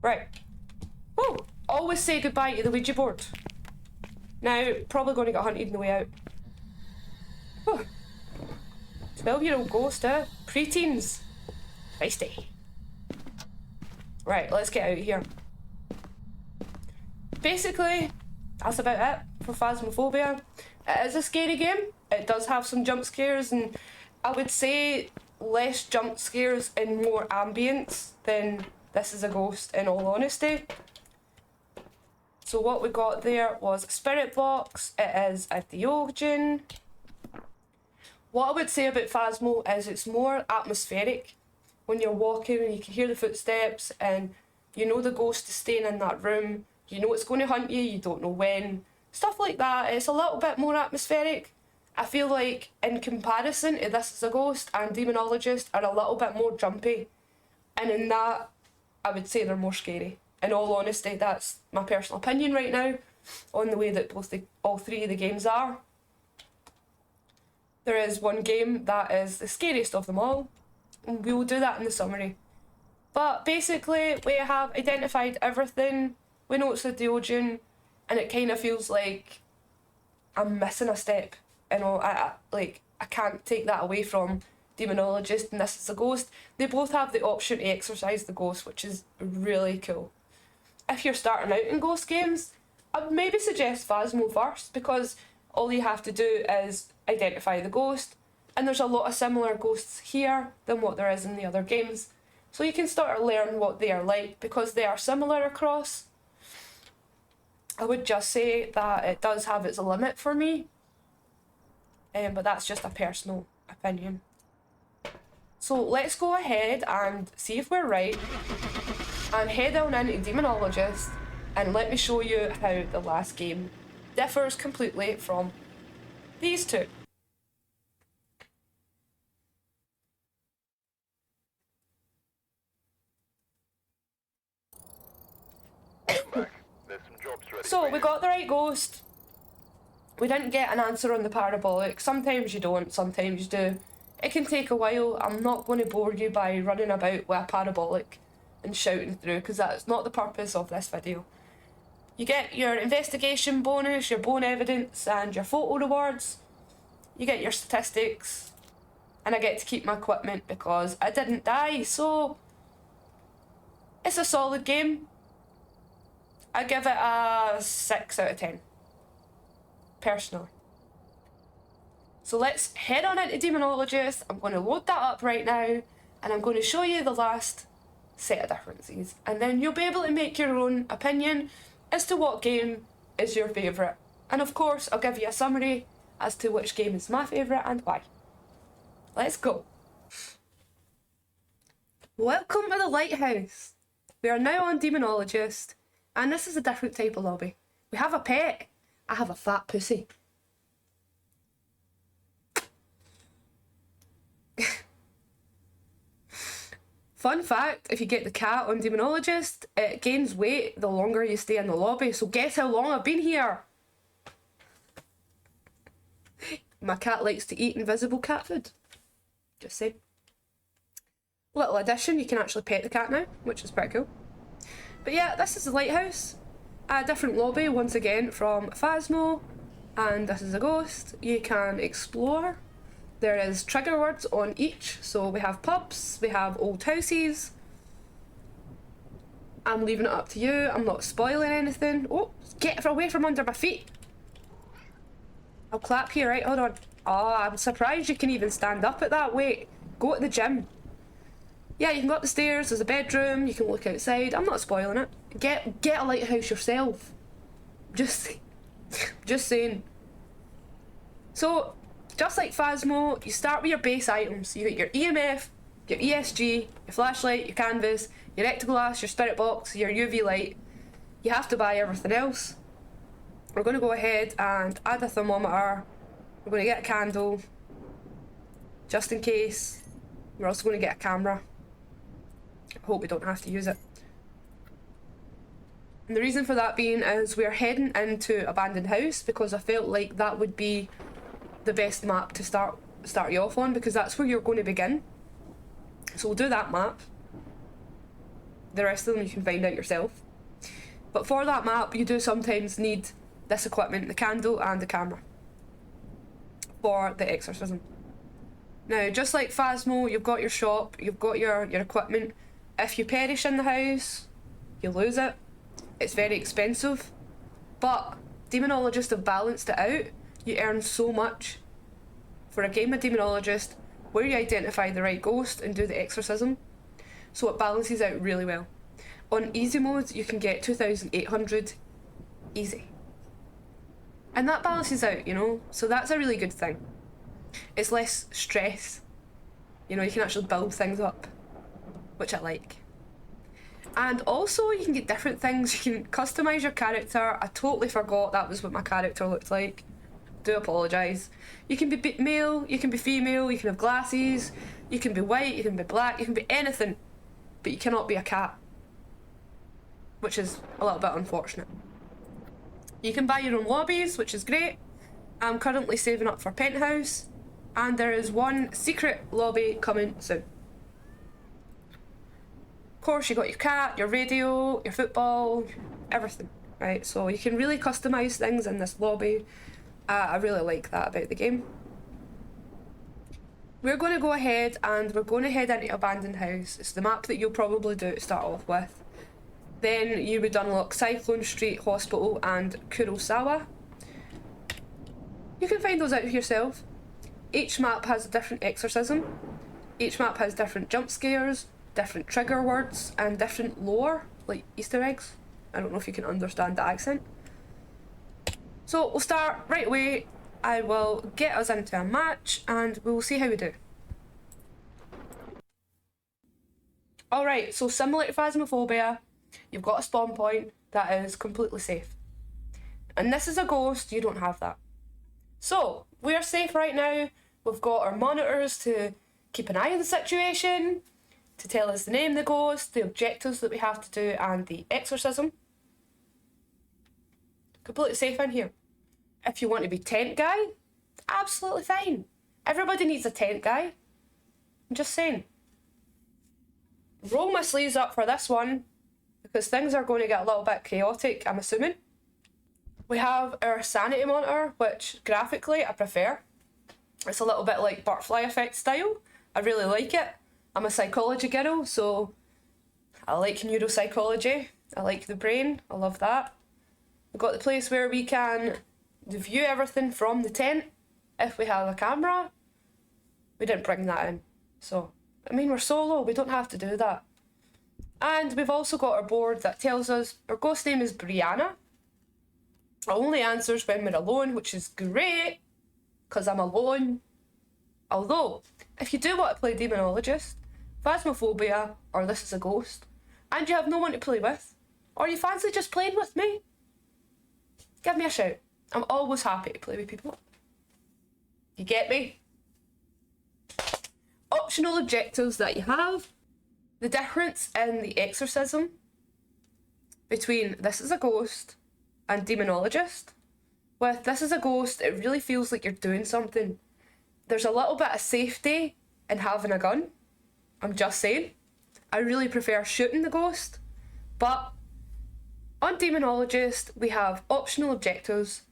Right. Oh, always say goodbye to the Ouija board. Now, probably going to get hunted on the way out. Oh. 12-year-old ghost, Preteens. Feisty. Right, let's get out of here. Basically, that's about it for Phasmophobia. It is a scary game. It does have some jump scares, and I would say less jump scares and more ambience than This Is a Ghost, in all honesty. So what we got there was a spirit box. It is a Diogen. What I would say about Phasmo is it's more atmospheric. When you're walking and you can hear the footsteps and you know the ghost is staying in that room, you know it's going to hunt you, you don't know when. Stuff like that. It's a little bit more atmospheric. I feel like in comparison to This Is a Ghost and Demonologist are a little bit more jumpy. And in that, I would say they're more scary. In all honesty, that's my personal opinion right now on the way that all three of the games are. There is one game that is the scariest of them all, and we will do that in the summary. But basically, we have identified everything. We know it's a Diogen, and it kind of feels like I'm missing a step. You know, I can't take that away from Demonologist and This Is a Ghost. They both have the option to exercise the ghost, which is really cool. If you're starting out in ghost games, I'd maybe suggest Phasmo first, because all you have to do is identify the ghost, and there's a lot of similar ghosts here than what there is in the other games. So you can start to learn what they are like, because they are similar across. I would just say that it does have its limit for me, but that's just a personal opinion. So let's go ahead and see if we're right, and head on into Demonologist, and let me show you how the last game differs completely from these two. Welcome back. There's some jobs ready So for we you. got the right ghost. We didn't get an answer on the parabolic. Sometimes you don't, sometimes you do. It can take a while. I'm not going to bore you by running about with a parabolic and shouting through, because that's not the purpose of this video. You get your investigation bonus, your bone evidence, and your photo rewards. You get your statistics, and I get to keep my equipment because I didn't die, so it's a solid game. I give it a 6 out of 10, personally. So let's head on into Demonologist. I'm going to load that up right now, and I'm going to show you the last set of differences, and then you'll be able to make your own opinion as to what game is your favourite. And of course, I'll give you a summary as to which game is my favourite and why. Let's go. Welcome to the Lighthouse. We are now on Demonologist, and this is a different type of lobby. We have a pet. I have a fat pussy. fun fact, if you get the cat on Demonologist, it gains weight the longer you stay in the lobby. So guess how long I've been here? My cat likes to eat invisible cat food. Just saying. Little addition, you can actually pet the cat now, which is pretty cool. But yeah, this is the lighthouse. A different lobby, once again, from Phasmo. And this is a ghost. You can explore. There is trigger words on each. So we have pubs, we have old houses. I'm leaving it up to you. I'm not spoiling anything. Oh, get away from under my feet. I'll clap here, right? Hold on. Oh, I'm surprised you can even stand up at that weight. Go to the gym. Yeah, you can go up the stairs. There's a bedroom. You can look outside. I'm not spoiling it. Get a lighthouse yourself. Just saying. So, just like Phasmo, you start with your base items. You get your EMF, your ESG, your flashlight, your canvas, your ectoglass, your spirit box, your UV light. You have to buy everything else. We're going to go ahead and add a thermometer. We're going to get a candle, just in case. We're also going to get a camera. I hope we don't have to use it. And the reason for that being is we're heading into Abandoned House because I felt like that would be the best map to start you off on, because that's where you're going to begin. So we'll do that map. The rest of them you can find out yourself. But for that map, you do sometimes need this equipment, the candle and the camera, for the exorcism. Now, just like Phasmo, you've got your shop, you've got your equipment. If you perish in the house, you lose it. It's very expensive. But Demonologist have balanced it out. You earn so much for a game of Demonologist where you identify the right ghost and do the exorcism. So it balances out really well. On easy mode, you can get 2,800 easy. And that balances out, you know? So that's a really good thing. It's less stress. You know, you can actually build things up, which I like. And also, you can get different things. You can customise your character. I totally forgot that was what my character looked like. Do apologise. You can be male, you can be female, you can have glasses, you can be white, you can be black, you can be anything, but you cannot be a cat, which is a little bit unfortunate. You can buy your own lobbies, which is great. I'm currently saving up for Penthouse, and there is one secret lobby coming soon. Of course, you got your cat, your radio, your football, everything, right? So you can really customise things in this lobby. I really like that about the game. We're going to go ahead and we're going to head into Abandoned House. It's the map that you'll probably do to start off with. Then you would unlock Cyclone Street, Hospital and Kurosawa. You can find those out yourself. Each map has a different exorcism. Each map has different jump scares, different trigger words and different lore, like Easter eggs. I don't know if you can understand the accent. So we'll start right away. I will get us into a match and we'll see how we do. Alright, so similar to Phasmophobia, you've got a spawn point that is completely safe. And this is a ghost, you don't have that. So, we are safe right now. We've got our monitors to keep an eye on the situation, to tell us the name of the ghost, the objectives that we have to do, and the exorcism. Completely safe in here. If you want to be tent guy, absolutely fine. Everybody needs a tent guy. I'm just saying. Roll my sleeves up for this one, because things are going to get a little bit chaotic, I'm assuming. We have our sanity monitor, which graphically I prefer. It's a little bit like butterfly effect style. I really like it. I'm a psychology girl, so I like neuropsychology. I like the brain. I love that. We've got the place where we can view everything from the tent if we have a camera. We didn't bring that in. So, I mean, we're solo. We don't have to do that. And we've also got our board that tells us our ghost name is Brianna. It only answers when we're alone, which is great, because I'm alone. Although, if you do want to play Demonologist, Phasmophobia, or This is a Ghost, and you have no one to play with, or you fancy just playing with me, give me a shout. I'm always happy to play with people. You get me? Optional objectives that you have. The difference in the exorcism between This Is a Ghost and Demonologist. With This Is a Ghost, it really feels like you're doing something. There's a little bit of safety in having a gun. I'm just saying. I really prefer shooting the ghost. But on Demonologist, we have optional objectives.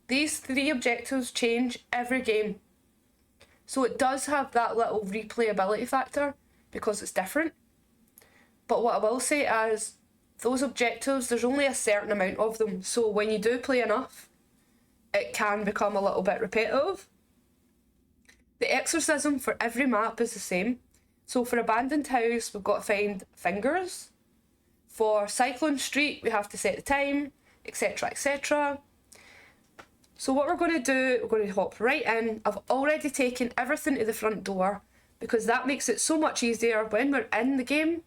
These 3 objectives change every game. So it does have that little replayability factor because it's different. But what I will say is, those objectives, there's only a certain amount of them. So when you do play enough, it can become a little bit repetitive. The exorcism for every map is the same. So for Abandoned House, we've got to find fingers. For Cyclone Street, we have to set the time, etc, etc. So what we're going to do, we're going to hop right in. I've already taken everything to the front door because that makes it so much easier when we're in the game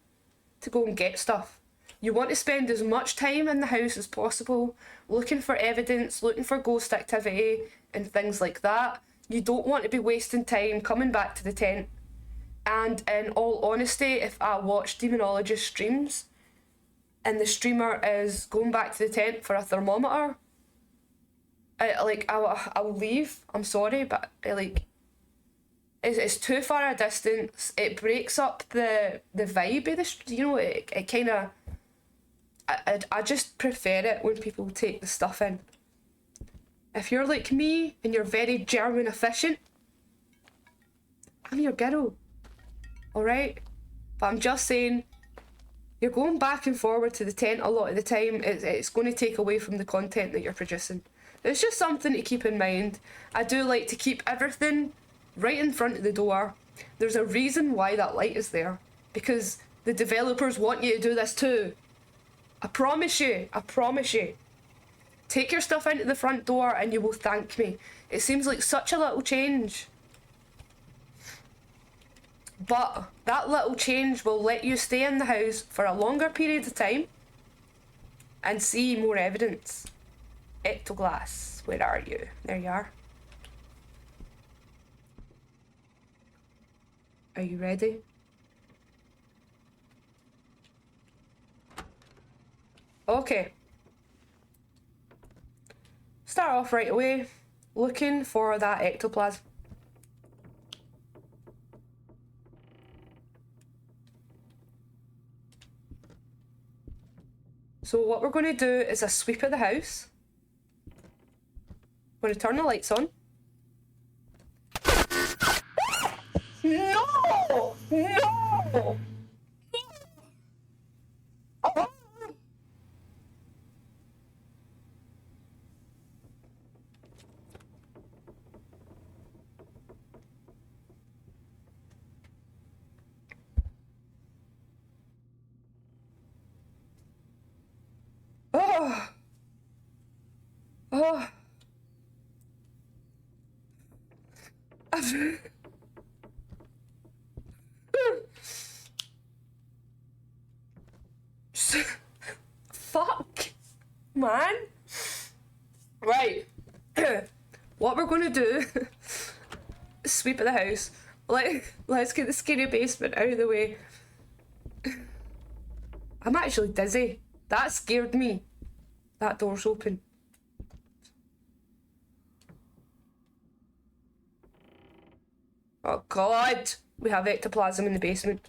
to go and get stuff. You want to spend as much time in the house as possible, looking for evidence, looking for ghost activity and things like that. You don't want to be wasting time coming back to the tent. And in all honesty, if I watch Demonologist streams and the streamer is going back to the tent for a thermometer, I will leave. I'm sorry, but it's too far a distance. It breaks up the vibe of the, you know, it kind of, I just prefer it when people take the stuff in. If you're like me and you're very German efficient, I'm your girl. Alright? But I'm just saying, you're going back and forward to the tent a lot of the time. It's going to take away from the content that you're producing. It's just something to keep in mind. I do like to keep everything right in front of the door. There's a reason why that light is there. Because the developers want you to do this too. I promise you. I promise you. Take your stuff into the front door and you will thank me. It seems like such a little change. But that little change will let you stay in the house for a longer period of time and see more evidence. Ectoglass, where are you? There you are. Are you ready? Okay. Start off right away, looking for that ectoplasm. So what we're going to do is a sweep of the house. We're going to turn the lights on. No! No! Oh. Oh. Oh. Fuck, man. Right. What we're gonna do, sweep of the house. Let's get the scary basement out of the way. I'm actually dizzy. That scared me. That door's open. Oh god! We have ectoplasm in the basement.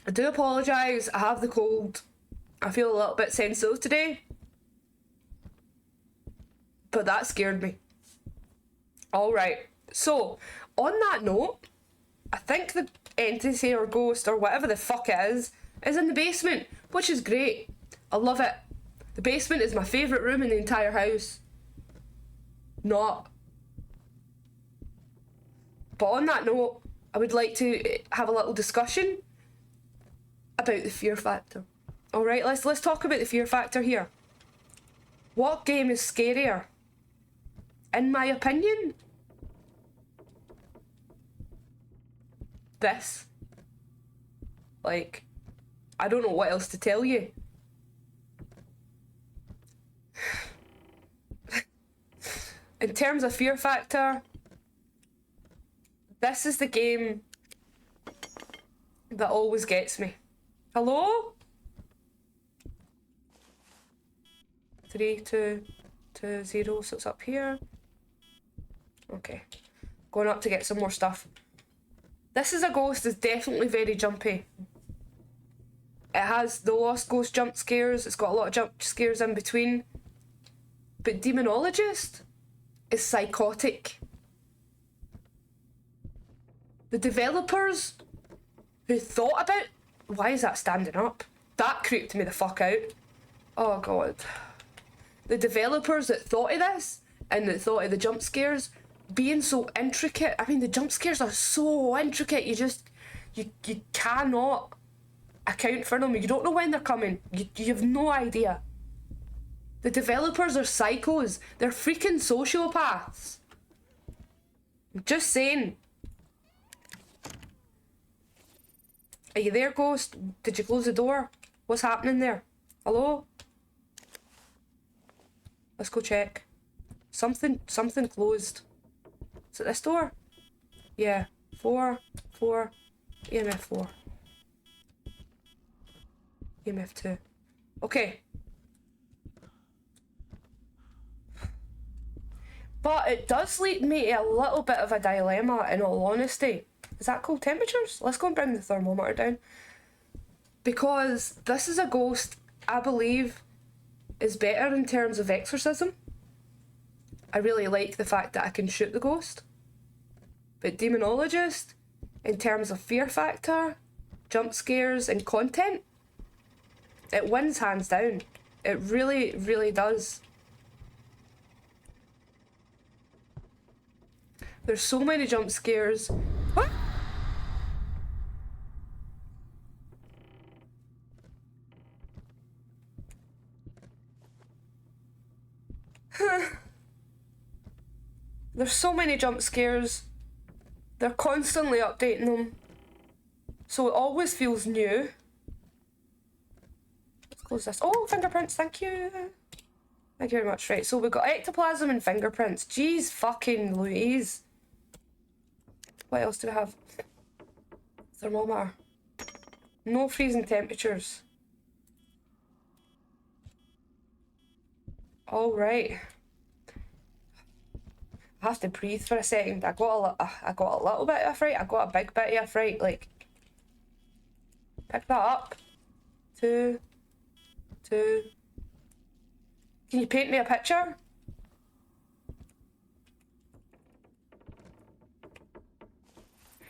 I do apologise, I have the cold. I feel a little bit sensitive today. But that scared me. Alright, so, on that note, I think the entity or ghost or whatever the fuck it is in the basement, which is great. I love it. The basement is my favourite room in the entire house. Not. But on that note, I would like to have a little discussion about the fear factor. Alright, let's talk about the fear factor here. What game is scarier? In my opinion, this. Like, I don't know what else to tell you. In terms of fear factor, This is the game that always gets me. Hello? 3, 2, 2, 0, so it's up here. Okay. Going up to get some more stuff. This is a ghost that's definitely very jumpy. It has the Lost Ghost jump scares, it's got a lot of jump scares in between. But Demonologist is psychotic. The developers who thought about... Why is that standing up? That creeped me the fuck out. Oh god. The developers that thought of this and that thought of the jump scares being so intricate. I mean, the jump scares are so intricate. You cannot account for them. You don't know when they're coming. You have no idea. The developers are psychos. They're freaking sociopaths. I'm just saying. Are you there, ghost? Did you close the door? What's happening there? Hello? Let's go check. Something closed. Is it this door? Yeah. 4, EMF 4. EMF 2. Okay. But it does lead me to a little bit of a dilemma, in all honesty. Is that called temperatures? Let's go and bring the thermometer down. Because this is a ghost, I believe, is better in terms of exorcism. I really like the fact that I can shoot the ghost. But Demonologist, in terms of fear factor, jump scares and content, it wins hands down. It really, really does. There's so many jump scares. What? There's so many jump scares. They're constantly updating them. So it always feels new. Let's close this. Oh, fingerprints, thank you. Thank you very much. Right, so we've got ectoplasm and fingerprints. Jeez fucking Louise. What else do we have? Thermometer. No freezing temperatures. Alright. I have to breathe for a second. I got a little bit of a fright. I got a big bit of a fright. Like, pick that up. 2. Can you paint me a picture?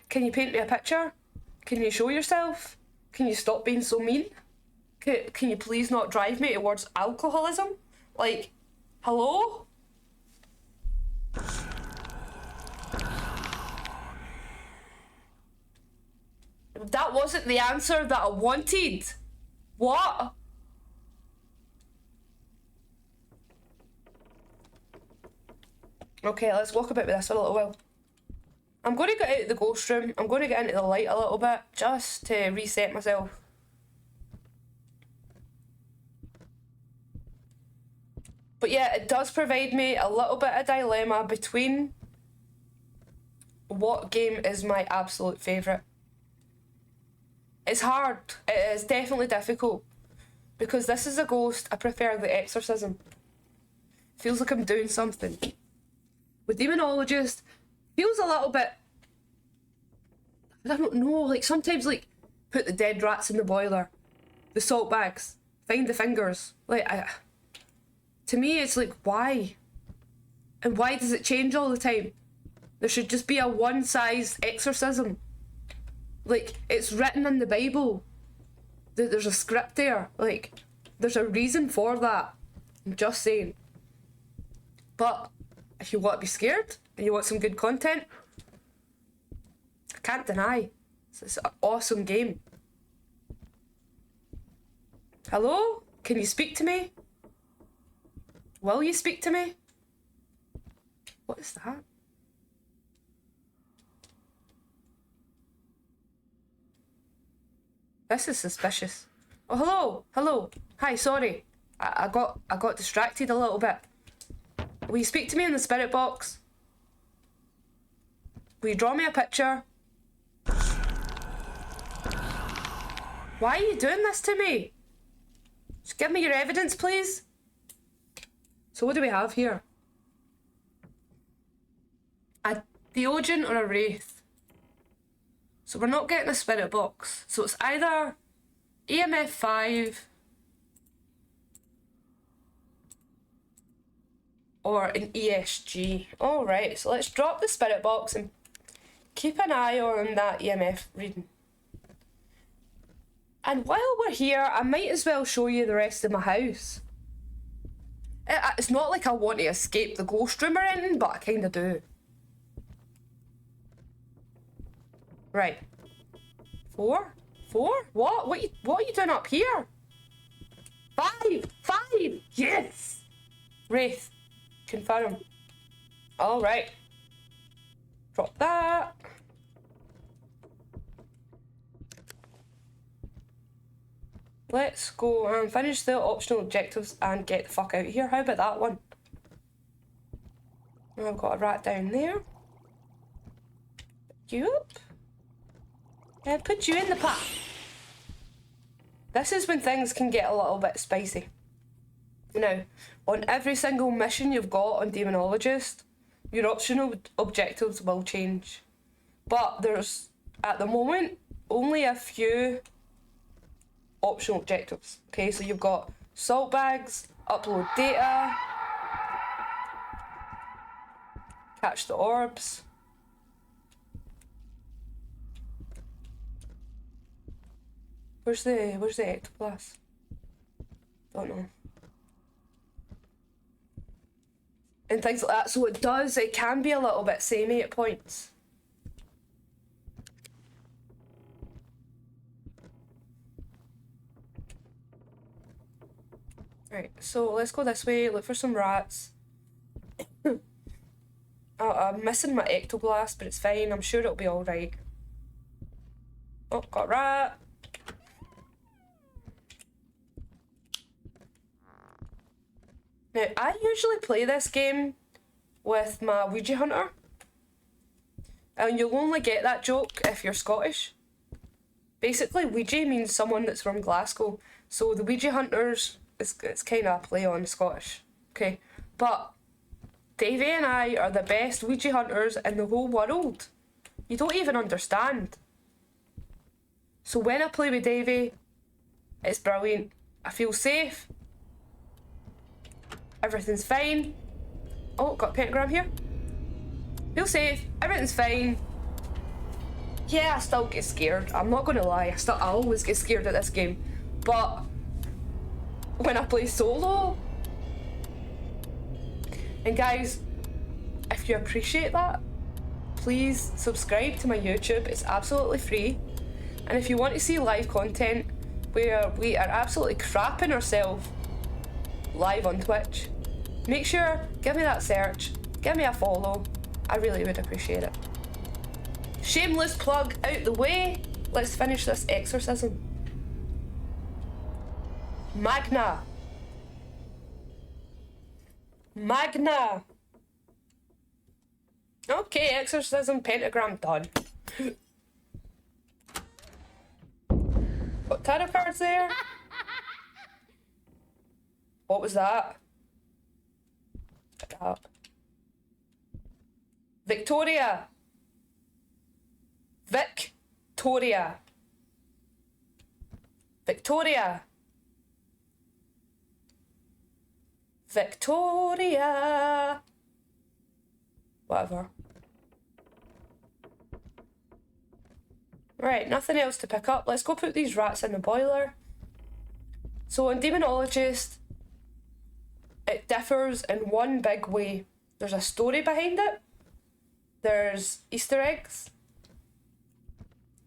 Can you paint me a picture? Can you show yourself? Can you stop being so mean? Can you please not drive me towards alcoholism? Like, hello? That wasn't the answer that I wanted. What? Okay, let's walk about with this for a little while. I'm going to get out of the ghost room. I'm going to get into the light a little bit, just to reset myself. But yeah, it does provide me a little bit of dilemma between what game is my absolute favourite. It's hard. It is definitely difficult. Because this is a ghost, I prefer the exorcism. Feels like I'm doing something. With Demonologist, feels a little bit... I don't know, like sometimes like, put the dead rats in the boiler. The salt bags. Find the fingers. Like, to me it's like, why? And why does it change all the time? There should just be a one-size exorcism. Like, it's written in the Bible that there's a script there. Like, there's a reason for that. I'm just saying. But if you want to be scared and you want some good content, I can't deny. It's an awesome game. Hello? Can you speak to me? Will you speak to me? What is that? This is suspicious. Oh, hello, hello. Hi, sorry. I got distracted a little bit. Will you speak to me in the spirit box? Will you draw me a picture? Why are you doing this to me? Just give me your evidence, please. So what do we have here? A Theogen or a Wraith. So we're not getting a spirit box. So it's either EMF 5 or an ESG. Alright, so let's drop the spirit box and keep an eye on that EMF reading. And while we're here, I might as well show you the rest of my house. It's not like I want to escape the ghost room or anything, but I kind of do. Right. 4? 4? What? What are you doing up here? 5! 5! Yes! Wraith. Confirm. Alright. Drop that. Let's go and finish the optional objectives and get the fuck out of here. How about that one? I've got a rat down there. Pick you up. And put you in the path. This is when things can get a little bit spicy. Now, on every single mission you've got on Demonologist, your optional objectives will change. But there's, at the moment, only a few optional objectives. Okay, so you've got salt bags, upload data, catch the orbs. Where's the ectoplasm? Don't know. And things like that. So it can be a little bit samey at points. Right, so let's go this way, look for some rats. I'm missing my ectoblast, but it's fine. I'm sure it'll be alright. Oh, got a rat. Now, I usually play this game with my Ouija hunter. And you'll only get that joke if you're Scottish. Basically, Ouija means someone that's from Glasgow. So the Ouija hunters, it's kind of a play on Scottish. Okay, but Davey and I are the best Ouija hunters in the whole world. You don't even understand. So when I play with Davey, it's brilliant. I feel safe. Everything's fine. Oh, got a pentagram here. Feel safe. Everything's fine. Yeah, I still get scared. I'm not gonna lie. I always get scared at this game. But when I play solo, and guys, if you appreciate that, please subscribe to my YouTube. It's absolutely free. And if you want to see live content where we are absolutely crapping ourselves live on Twitch, make sure, give me that search, give me a follow. I really would appreciate it. Shameless plug out the way. Let's finish this exorcism. Magna. Magna. Okay, exorcism pentagram done. Got tarot cards there. What was that? Pick it up. Victoria. Victoria. Victoria. Victoria. Whatever. Right, nothing else to pick up. Let's go put these rats in the boiler. So in Demonologist, it differs in one big way. There's a story behind it. There's Easter eggs.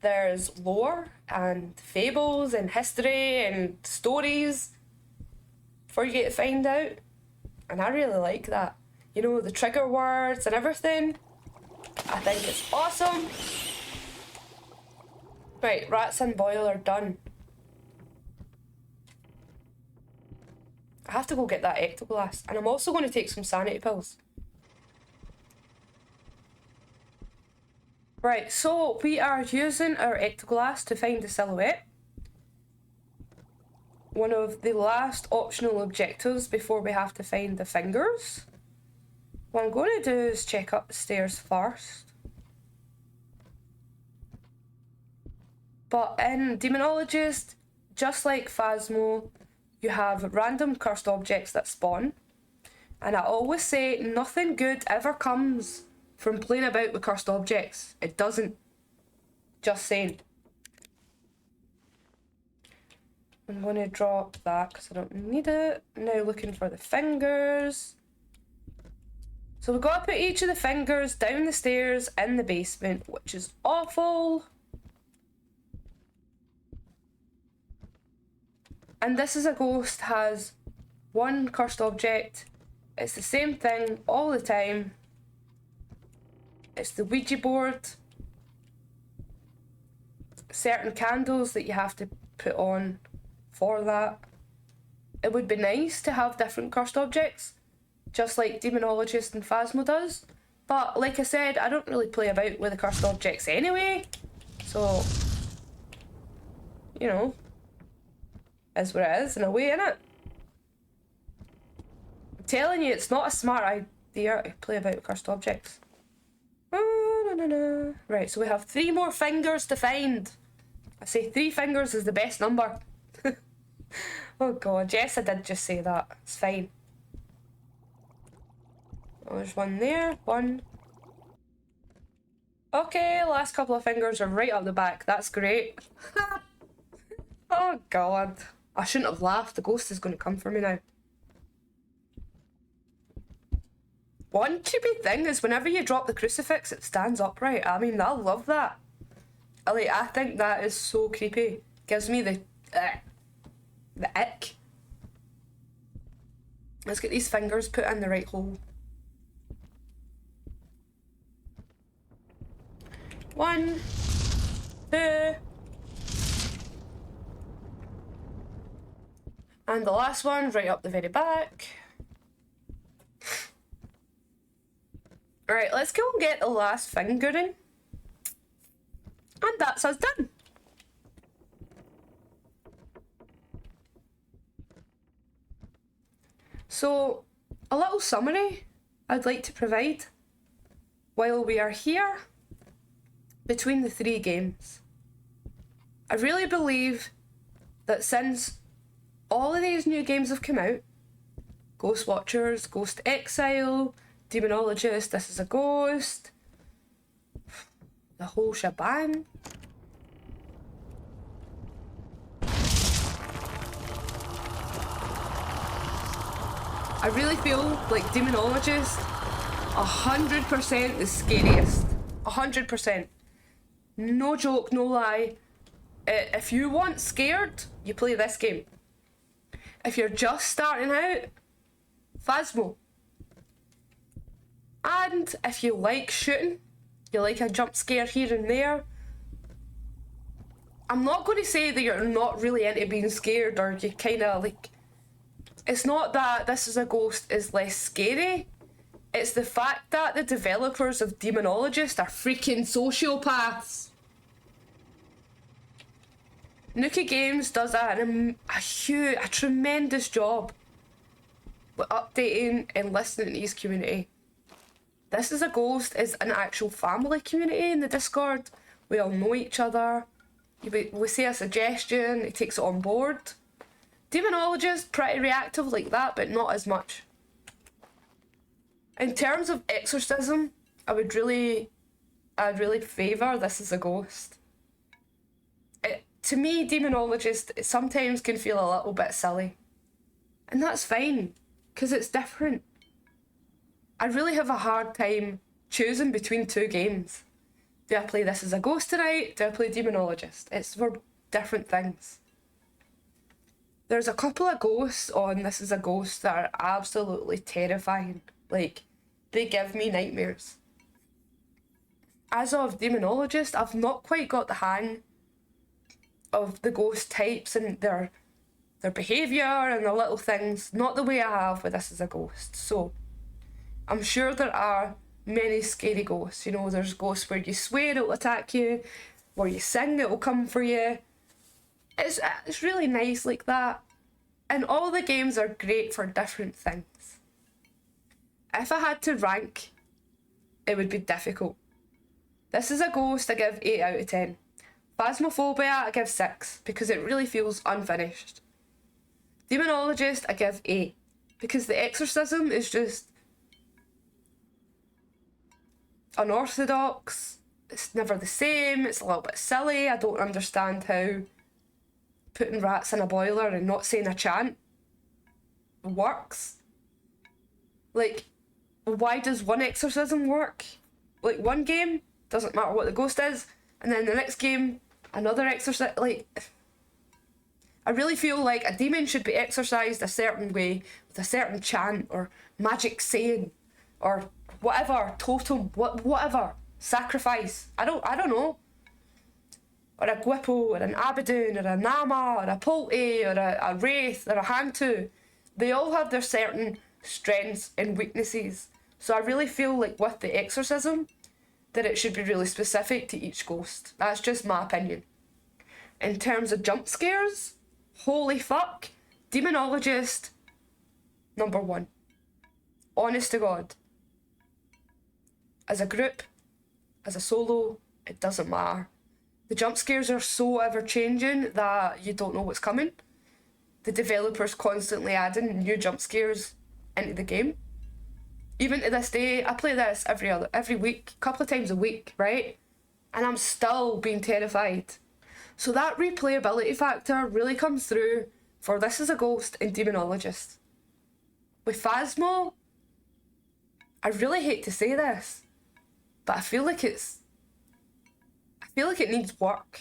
There's lore and fables and history and stories for you to find out. And I really like that. You know, the trigger words and everything. I think it's awesome. Right, rats in boiler done. I have to go get that ectoblast. And I'm also going to take some sanity pills. Right, so we are using our ectoglass to find the silhouette. One of the last optional objectives before we have to find the fingers. What I'm going to do is check up the stairs first. But in Demonologist, just like Phasmo, you have random cursed objects that spawn. And I always say nothing good ever comes from playing about with cursed objects. It doesn't. Just saying. I'm going to drop that because I don't need it. Now looking for the fingers. So we've got to put each of the fingers down the stairs in the basement, which is awful. And This Is a Ghost has one cursed object. It's the same thing all the time. It's the Ouija board. Certain candles that you have to put on for that. It would be nice to have different cursed objects, just like Demonologist and Phasmo does. But like I said, I don't really play about with the cursed objects anyway. So, you know, is what it is in a way, innit? I'm telling you, it's not a smart idea to play about with cursed objects. Right, so we have 3 more fingers to find. I say 3 fingers is the best number. Oh god, yes, I did just say that. It's fine. Oh, there's one there. 1. Okay, last couple of fingers are right up the back. That's great. Oh god. I shouldn't have laughed. The ghost is going to come for me now. One creepy thing is whenever you drop the crucifix, it stands upright. I mean, I love that. I think that is so creepy. Gives me the ick. Let's get these fingers put in the right hole. 1, 2. And the last one right up the very back. Alright, let's go and get the last fingering. And that's us done. So, a little summary I'd like to provide while we are here between the 3 games. I really believe that since all of these new games have come out, Ghost Watchers, Ghost Exile, Demonologist, This Is a Ghost, the whole shebang. I really feel like Demonologist, 100% the scariest. 100%. No joke, no lie. If you want scared, you play this game. If you're just starting out, Phasmo. And if you like shooting, you like a jump scare here and there, I'm not going to say that you're not really into being scared or you kind of like... It's not that This Is a Ghost is less scary. It's the fact that the developers of Demonologist are freaking sociopaths. Nuki Games does a tremendous job with updating and listening to his community. This Is a Ghost is an actual family community in the Discord. We all know each other. We say a suggestion, he takes it on board. Demonologist, pretty reactive like that, but not as much. In terms of exorcism, I'd really favour This Is a Ghost. To me, Demonologist it sometimes can feel a little bit silly. And that's fine, because it's different. I really have a hard time choosing between 2 games. Do I play This Is a Ghost tonight? Do I play Demonologist? It's for different things. There's a couple of ghosts on This Is a Ghost that are absolutely terrifying. Like, they give me nightmares. As of Demonologist, I've not quite got the hang of the ghost types and their behaviour and the little things. Not the way I have with This Is a Ghost. So, I'm sure there are many scary ghosts. You know, there's ghosts where you swear it'll attack you, where you sing it'll come for you. It's really nice like that. And all the games are great for different things. If I had to rank, it would be difficult. This Is a Ghost I give 8 out of 10. Phasmophobia I give 6 because it really feels unfinished. Demonologist I give 8 because the exorcism is just unorthodox. It's never the same. It's a little bit silly. I don't understand how putting rats in a boiler and not saying a chant works. Like, why does one exorcism work? Like, one game, doesn't matter what the ghost is, and then the next game, another exorcism. Like, I really feel like a demon should be exorcised a certain way, with a certain chant, or magic saying, or whatever, totem, whatever, sacrifice. I don't know. Or a Gwippo, or an Abaddon, or a Nama, or a Polty, or a Wraith, or a Hantu. They all have their certain strengths and weaknesses. So I really feel like with the exorcism, that it should be really specific to each ghost. That's just my opinion. In terms of jump scares, holy fuck, Demonologist, number 1. Honest to God. As a group, as a solo, it doesn't matter. The jump scares are so ever-changing that you don't know what's coming. The developer's constantly adding new jump scares into the game. Even to this day, I play this every week, a couple of times a week, right? And I'm still being terrified. So that replayability factor really comes through for This Is a Ghost and Demonologist. With Phasmo, I really hate to say this, but I feel like it needs work.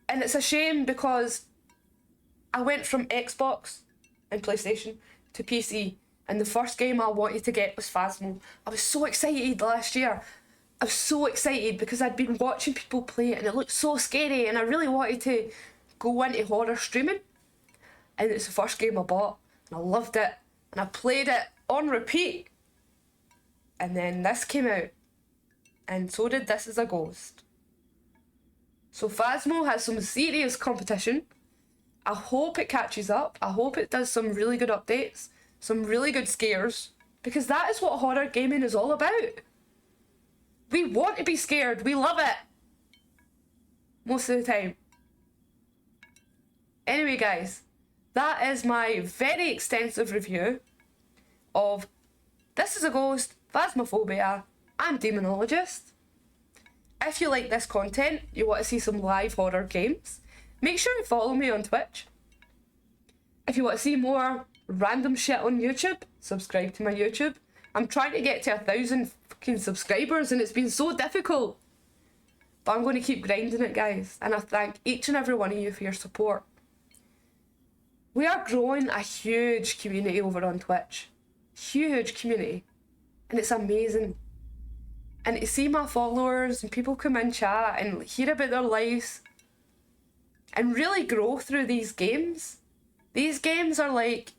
And it's a shame because I went from Xbox and PlayStation to PC, and the first game I wanted to get was Phasmo. I was so excited last year. I was so excited because I'd been watching people play it and it looked so scary, and I really wanted to go into horror streaming. And it's the first game I bought, and I loved it, and I played it on repeat. And then this came out, and so did This Is a Ghost. So Phasmo has some serious competition. I hope it catches up. I hope it does some really good updates, some really good scares, because that is what horror gaming is all about. We want to be scared. We love it. Most of the time. Anyway, guys, that is my very extensive review of This Is a Ghost, Phasmophobia, and Demonologist. If you like this content, you want to see some live horror games, make sure you follow me on Twitch. If you want to see more random shit on YouTube, subscribe to my YouTube. I'm trying to get to 1,000 fucking subscribers and it's been so difficult. But I'm going to keep grinding it, guys. And I thank each and every one of you for your support. We are growing a huge community over on Twitch. Huge community. And it's amazing. And to see my followers and people come in chat and hear about their lives and really grow through these games. These games are like,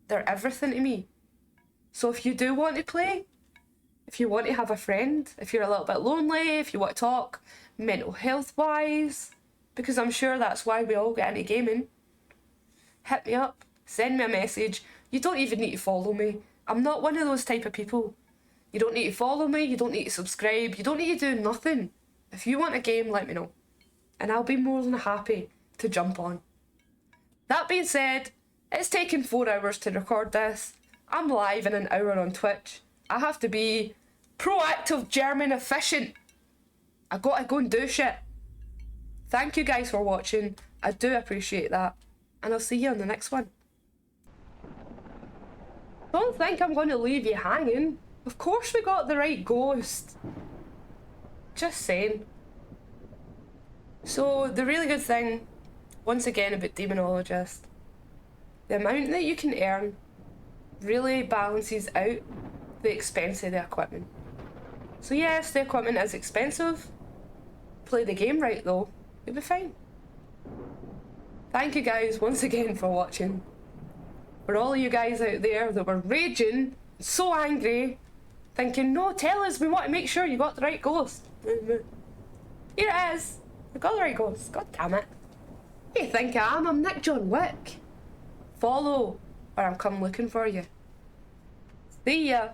they're everything to me. So if you do want to play, if you want to have a friend, if you're a little bit lonely, if you want to talk mental health wise, because I'm sure that's why we all get into gaming, hit me up, send me a message. You don't even need to follow me. I'm not one of those type of people. You don't need to follow me, you don't need to subscribe, you don't need to do nothing. If you want a game, let me know. And I'll be more than happy to jump on. That being said, it's taken 4 hours to record this. I'm live in an hour on Twitch. I have to be proactive, German efficient. I gotta go and do shit. Thank you guys for watching. I do appreciate that. And I'll see you on the next one. Don't think I'm going to leave you hanging. Of course we got the right ghost. Just saying. So, the really good thing, once again about Demonologist, the amount that you can earn really balances out the expense of the equipment. So yes, the equipment is expensive. Play the game right though, you'll be fine. Thank you guys once again for watching. For all of you guys out there that were raging, so angry, thinking, no, tell us, we want to make sure you got the right ghost. Here it is. I got the right ghost. God damn it. What do you think I am? I'm newbies. Follow, or I'm come looking for you. See ya.